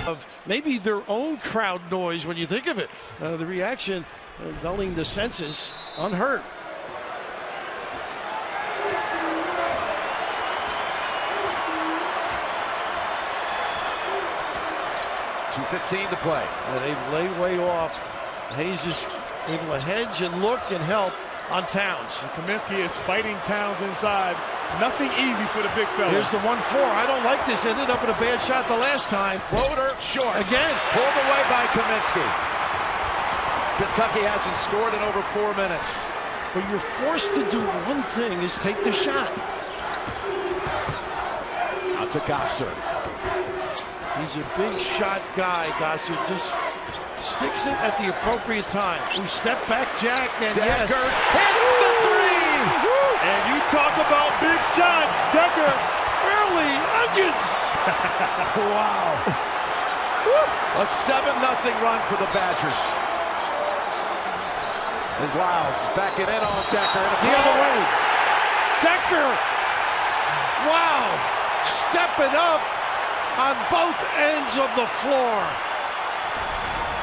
Of maybe their own crowd noise when you think of it. The reaction, dulling the senses, unheard. .2:15 to play. And they lay way off. Hayes is able to hedge and look and help on Towns. And Kaminsky is fighting Towns inside. Nothing easy for the big fella. Here's the 1-4. I don't like this. Ended up with a bad shot the last time. Floater short. Again. Pulled away by Kaminsky. Kentucky hasn't scored in over 4 minutes. But you're forced to do one thing, is take the shot. Out to Gossard. He's a big shot guy, Gossard. Just sticks it at the appropriate time. We step back, Jack, and Decker yes. hits the 3! And you talk about big shots, Decker. Early onions. Wow. A 7-0 run for the Badgers. As Lyles backing in on Decker. The other way. Decker. Wow. Stepping up on both ends of the floor.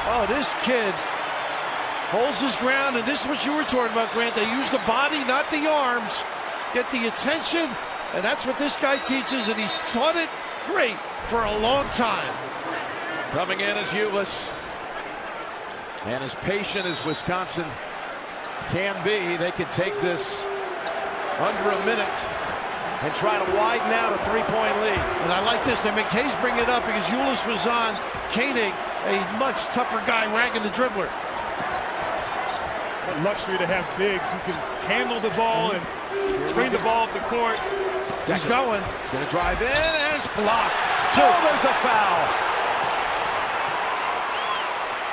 Oh, this kid holds his ground, and this is what you were talking about, Grant. They use the body, not the arms. Get the attention, and that's what this guy teaches, and he's taught it great for a long time. Coming in as Ulis. And as patient as Wisconsin can be, they can take this under a minute and try to widen out a 3-point lead. And I like this. They make Hayes bring it up because Ulis was on Koenig, a much tougher guy, ragging the dribbler. What luxury to have bigs who can handle the ball and bring the ball up the court. He's going. He's going to drive in, and it's blocked. Oh, there's a foul.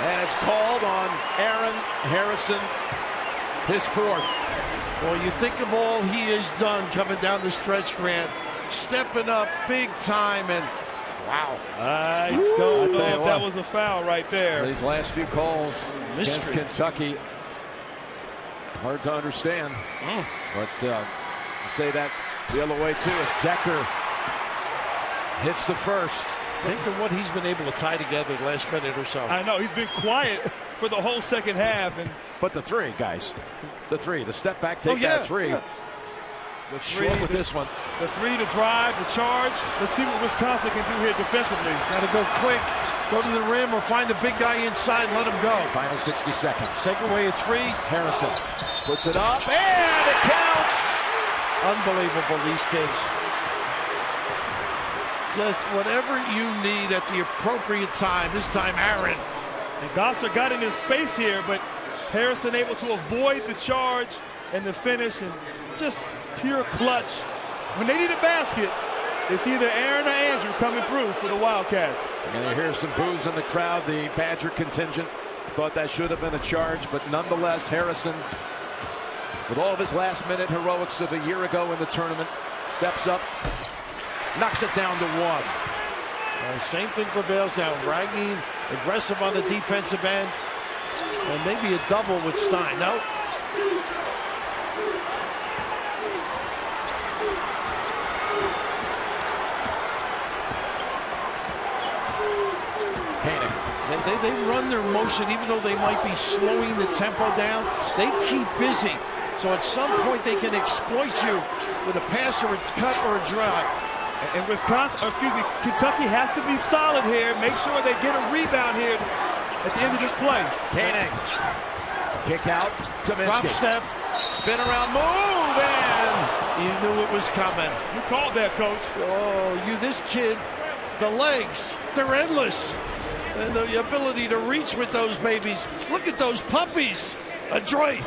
And it's called on Aaron Harrison, his 4th. Well, you think of all he has done coming down the stretch, Grant. Stepping up big time, and Wow. I don't know if that was a foul right there. These last few calls against Kentucky, hard to understand. But to say that the other way too as Decker hits the first. Think of what he's been able to tie together the last minute or so. I know, he's been quiet for the whole second half. But the three, guys, the step back, take that three. Yeah. The three with this one. The three to drive, the charge. Let's see what Wisconsin can do here defensively. Got to go quick, go to the rim, or find the big guy inside and let him go. Final 60 seconds. Take away a three. Harrison puts it up, and it counts. Unbelievable, these kids. Just whatever you need at the appropriate time. This time, Aaron. And Gosser got in his space here, but Harrison able to avoid the charge and the finish, and just pure clutch. When they need a basket, it's either Aaron or Andrew coming through for the Wildcats. And you hear some boos in the crowd. The Badger contingent thought that should have been a charge, but nonetheless, Harrison, with all of his last-minute heroics of a year ago in the tournament, steps up, knocks it down to one. Same thing prevails now. Ragging, aggressive on the defensive end, and maybe a double with Stein. No. They run their motion, even though they might be slowing the tempo down. They keep busy. So at some point they can exploit you with a pass or a cut or a drive. And Kentucky has to be solid here. Make sure they get a rebound here at the end of this play. Koenig. Kick out. Kaminsky. Drop step. Spin around move, and you knew it was coming. You called that, Coach. Oh, this kid, the legs, they're endless. And the ability to reach with those babies. Look at those puppies. Adroit,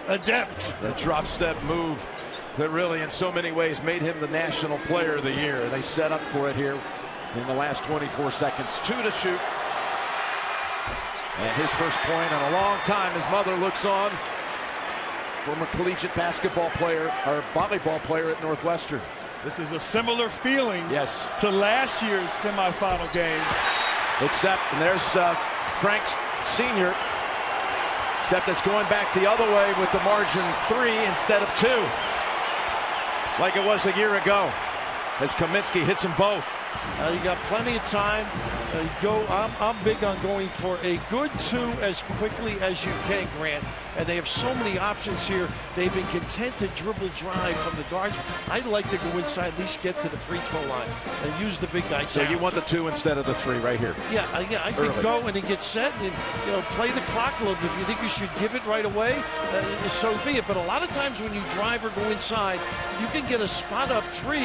adept. The drop step move that really in so many ways made him the National Player of the Year. They set up for it here in the last 24 seconds. 2 to shoot. And his first point in a long time. His mother looks on. Former collegiate basketball player or volleyball player at Northwestern. This is a similar feeling to last year's semifinal game. Except, and there's Frank Sr., except it's going back the other way with the margin 3 instead of 2. Like it was a year ago, as Kaminsky hits them both. You got plenty of time. I'm big on going for a good 2 as quickly as you can, Grant. And they have so many options here. They've been content to dribble drive from the guards. I'd like to go inside, at least get to the free throw line and use the big guy. So you want the 2 instead of the 3 right here? Yeah, I think go and then get set and play the clock a little bit. If you think you should give it right away, so be it. But a lot of times when you drive or go inside, you can get a spot up 3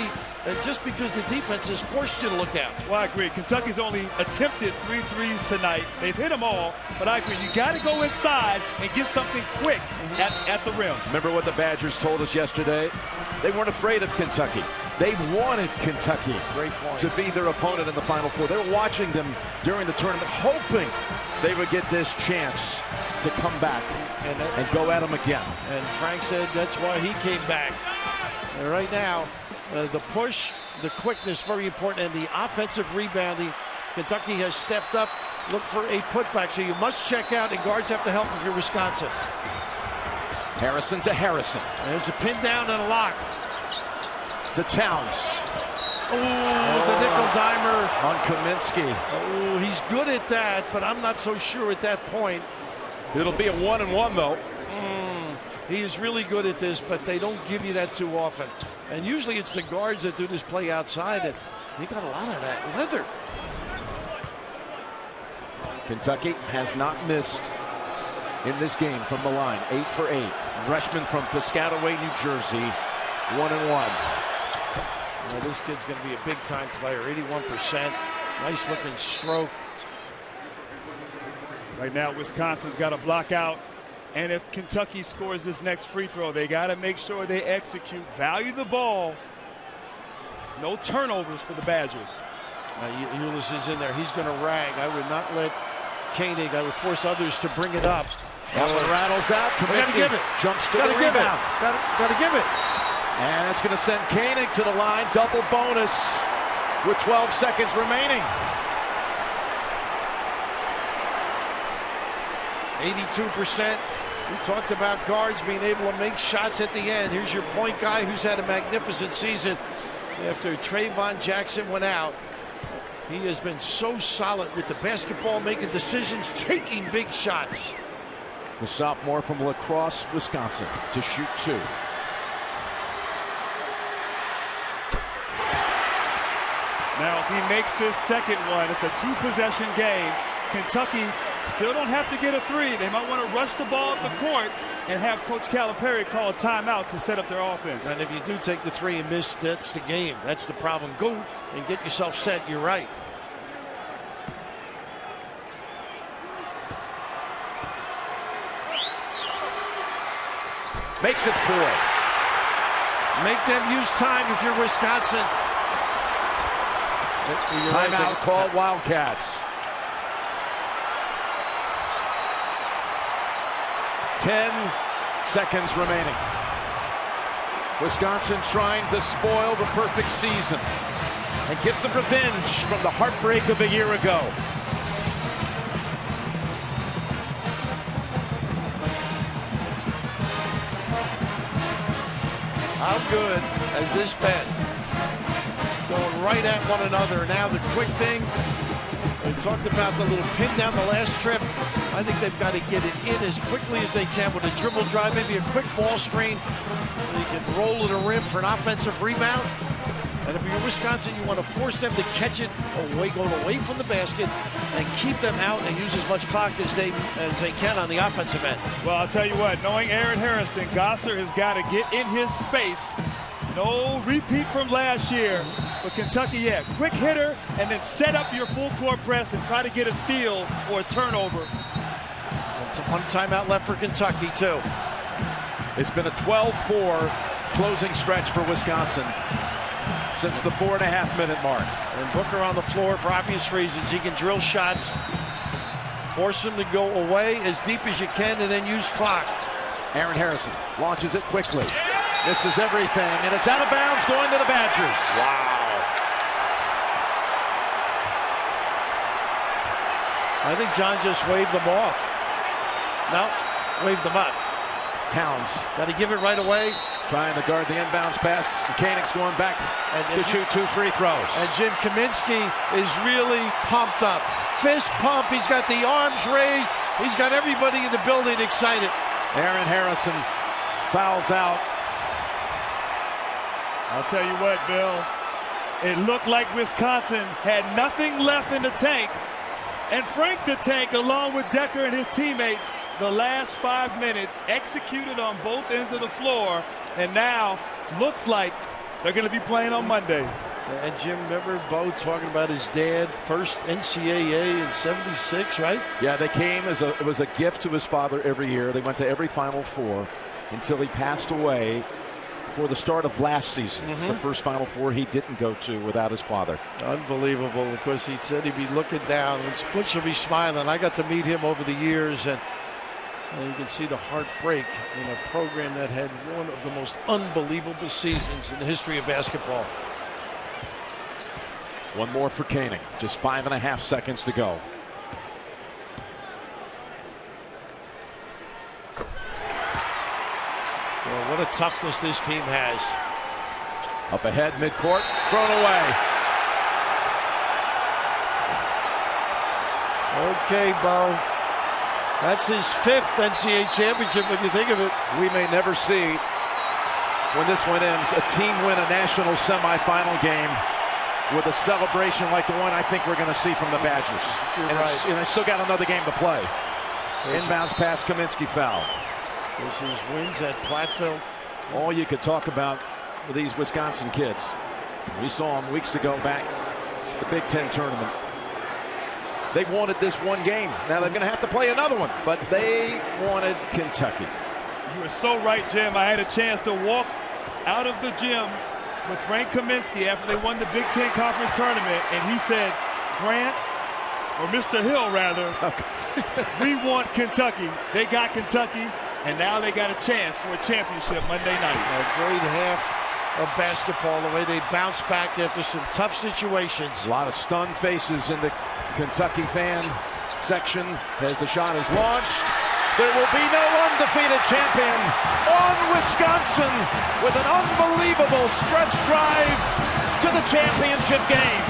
just because the defense has forced you to look out. Well, I agree. Kentucky's only attempted 3 threes tonight. They've hit them all, but I agree. You got to go inside and get something quick at the rim. Remember what the Badgers told us yesterday? They weren't afraid of Kentucky. They wanted Kentucky to be their opponent in the Final Four. They were watching them during the tournament, hoping they would get this chance to come back and go at them again. And Frank said that's why he came back. And right now, the push, the quickness, very important, and the offensive rebounding. Kentucky has stepped up. Look for a putback, so you must check out, and guards have to help if you're Wisconsin. Harrison to Harrison. There's a pin down and a lock. To Towns. The nickel dimer. On Kaminsky. Oh, he's good at that, but I'm not so sure at that point. It'll be a 1-and-1, though. He is really good at this, but they don't give you that too often. And usually it's the guards that do this play outside, and he got a lot of that leather. Kentucky has not missed in this game from the line. 8 for 8. Freshman from Piscataway, New Jersey. 1-1. Well, this kid's going to be a big-time player. 81%. Nice looking stroke. Right now, Wisconsin's got to block out. And if Kentucky scores this next free throw, they got to make sure they execute, value the ball. No turnovers for the Badgers. Ulis is in there. He's going to rag. I would not let Koenig. I would force others to bring it up. That one rattles out. Gotta give it. Jumps to the rebound. Gotta give it. And it's going to send Koenig to the line. Double bonus. with 12 seconds remaining. 82%. We talked about guards being able to make shots at the end. Here's your point guy who's had a magnificent season. After Trayvon Jackson went out, he has been so solid with the basketball, making decisions, taking big shots. The sophomore from La Crosse, Wisconsin, to shoot 2. Now, if he makes this second one, it's a 2-possession game. Kentucky still don't have to get a 3. They might want to rush the ball up the court and have Coach Calipari call a timeout to set up their offense. And if you do take the 3 and miss, that's the game. That's the problem. Go and get yourself set. You're right. Makes it 4. Make them use time if you're Wisconsin. Timeout called Wildcats. 10 seconds remaining. Wisconsin trying to spoil the perfect season and get the revenge from the heartbreak of a year ago. How good has this been? Going right at one another. Now the quick thing, we talked about the little pin down the last trip. I think they've got to get it in as quickly as they can with a dribble drive, maybe a quick ball screen. They can roll to the rim for an offensive rebound. And if you're Wisconsin, you want to force them to catch it away, going away from the basket, and keep them out and use as much clock as they can on the offensive end. Well, I'll tell you what, knowing Aaron Harrison, Gosser has got to get in his space. No repeat from last year. But Kentucky, yeah, quick hitter, and then set up your full court press and try to get a steal or a turnover. It's one timeout left for Kentucky, too. It's been a 12-4 closing stretch for Wisconsin since the 4.5-minute mark. And Booker on the floor for obvious reasons. He can drill shots, force them to go away as deep as you can, and then use clock. Aaron Harrison launches it quickly. Misses everything, and it's out of bounds going to the Badgers. Wow. I think John just waved them off. No, waved them up. Towns. Got to give it right away. Trying to guard the inbounds pass. Koenig's going back to shoot 2 free throws. And Jim Kaminsky is really pumped up. Fist pump. He's got the arms raised. He's got everybody in the building excited. Aaron Harrison fouls out. I'll tell you what, Bill. It looked like Wisconsin had nothing left in the tank. And Frank the Tank, along with Decker and his teammates, the last 5 minutes executed on both ends of the floor. And now looks like they're going to be playing on Monday. And Jim, remember Bo talking about his dad, first NCAA in '76, right? Yeah, they came as it was a gift to his father every year. They went to every Final Four until he passed away for the start of last season. The first Final Four he didn't go to without his father. Unbelievable, because he said he'd be looking down and Butch will be smiling. I got to meet him over the years, and you can see the heartbreak in a program that had one of the most unbelievable seasons in the history of basketball. One more for Koenig. Just 5.5 seconds to go. Well, what a toughness this team has. Up ahead, midcourt, thrown away. Okay, Bo. That's his 5th NCAA championship when you think of it. We may never see, when this one ends, a team win a national semifinal game with a celebration like the one I think we're going to see from the Badgers. You're right. And I still got another game to play. Inbounds pass, Kaminsky foul. This is wins at Platteville. All you could talk about with these Wisconsin kids. We saw them weeks ago back at the Big Ten tournament. They wanted this one game. Now they're going to have to play another one, but they wanted Kentucky. You were so right, Jim. I had a chance to walk out of the gym with Frank Kaminsky after they won the Big Ten Conference tournament, and he said, Grant, or Mr. Hill rather, we want Kentucky. They got Kentucky, and now they got a chance for a championship Monday night. A great half of basketball, the way they bounce back after some tough situations. A lot of stunned faces in the Kentucky fan section as the shot is launched. There will be no undefeated champion on Wisconsin with an unbelievable stretch drive to the championship game.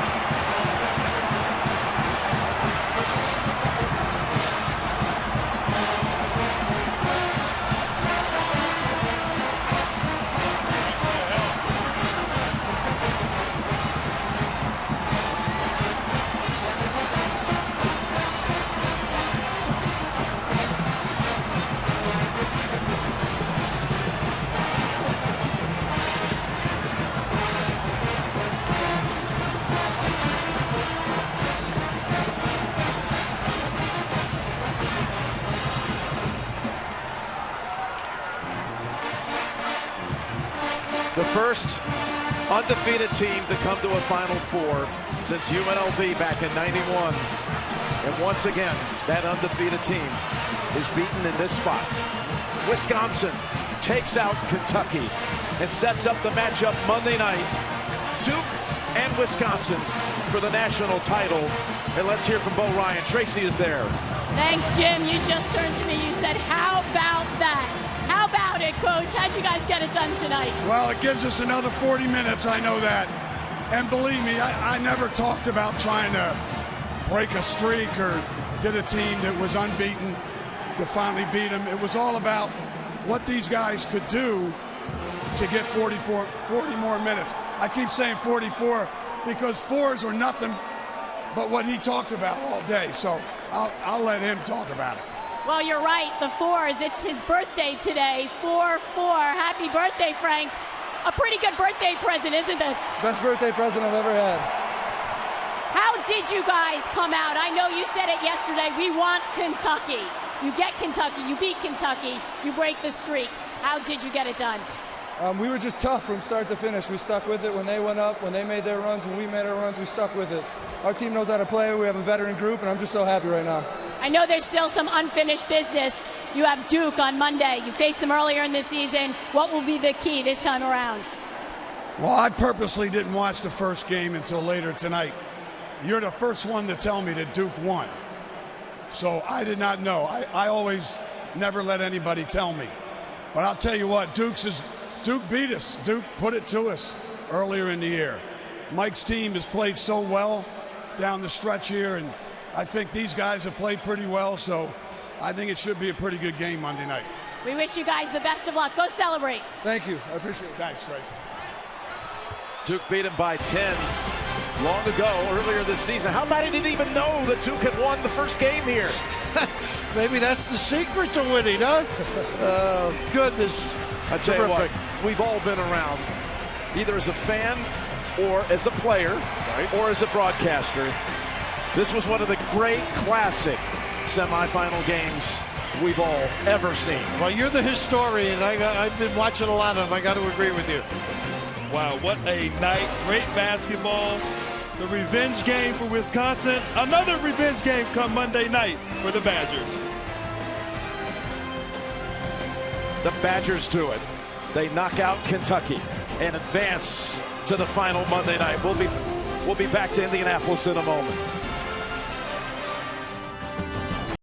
The first undefeated team to come to a Final Four since UNLV back in '91. And once again, that undefeated team is beaten in this spot. Wisconsin takes out Kentucky and sets up the matchup Monday night. Duke and Wisconsin for the national title. And let's hear from Bo Ryan. Tracy is there. Thanks, Jim. You just turned to me. You said, how about that? How about it, Coach? How'd you guys get it done tonight? Well, it gives us another 40 minutes, I know that. And believe me, I never talked about trying to break a streak or get a team that was unbeaten to finally beat them. It was all about what these guys could do to get 40 more minutes. I keep saying 44 because fours are nothing but what he talked about all day. So I'll let him talk about it. Well, you're right. The fours. It's his birthday today. 4-4. Happy birthday, Frank. A pretty good birthday present, isn't this? Best birthday present I've ever had. How did you guys come out? I know you said it yesterday. We want Kentucky. You get Kentucky. You beat Kentucky. You break the streak. How did you get it done? We were just tough from start to finish. We stuck with it when they went up, when they made their runs, when we made our runs, we stuck with it. Our team knows how to play. We have a veteran group, and I'm just so happy right now. I know there's still some unfinished business. You have Duke on Monday. You faced them earlier in the season. What will be the key this time around? Well, I purposely didn't watch the first game until later tonight. You're the first one to tell me that Duke won. So I did not know. I always never let anybody tell me. But I'll tell you what, Duke beat us. Duke put it to us earlier in the year. Mike's team has played so well down the stretch here, and I think these guys have played pretty well, so I think it should be a pretty good game Monday night. We wish you guys the best of luck. Go celebrate. Thank you. I appreciate it. Thanks, Tracy. Duke beat him by 10 long ago, earlier this season. How about he didn't even know that Duke had won the first game here? Maybe that's the secret to winning, huh? Goodness. I tell you what, we've all been around, either as a fan or as a player, or as a broadcaster. This was one of the great classic semifinal games we've all ever seen. Well, you're the historian. I've been watching a lot of them. I got to agree with you. Wow, what a night. Great basketball. The revenge game for Wisconsin. Another revenge game come Monday night for the Badgers. The Badgers do it. They knock out Kentucky and advance to the final Monday night. We'll be back to Indianapolis in a moment.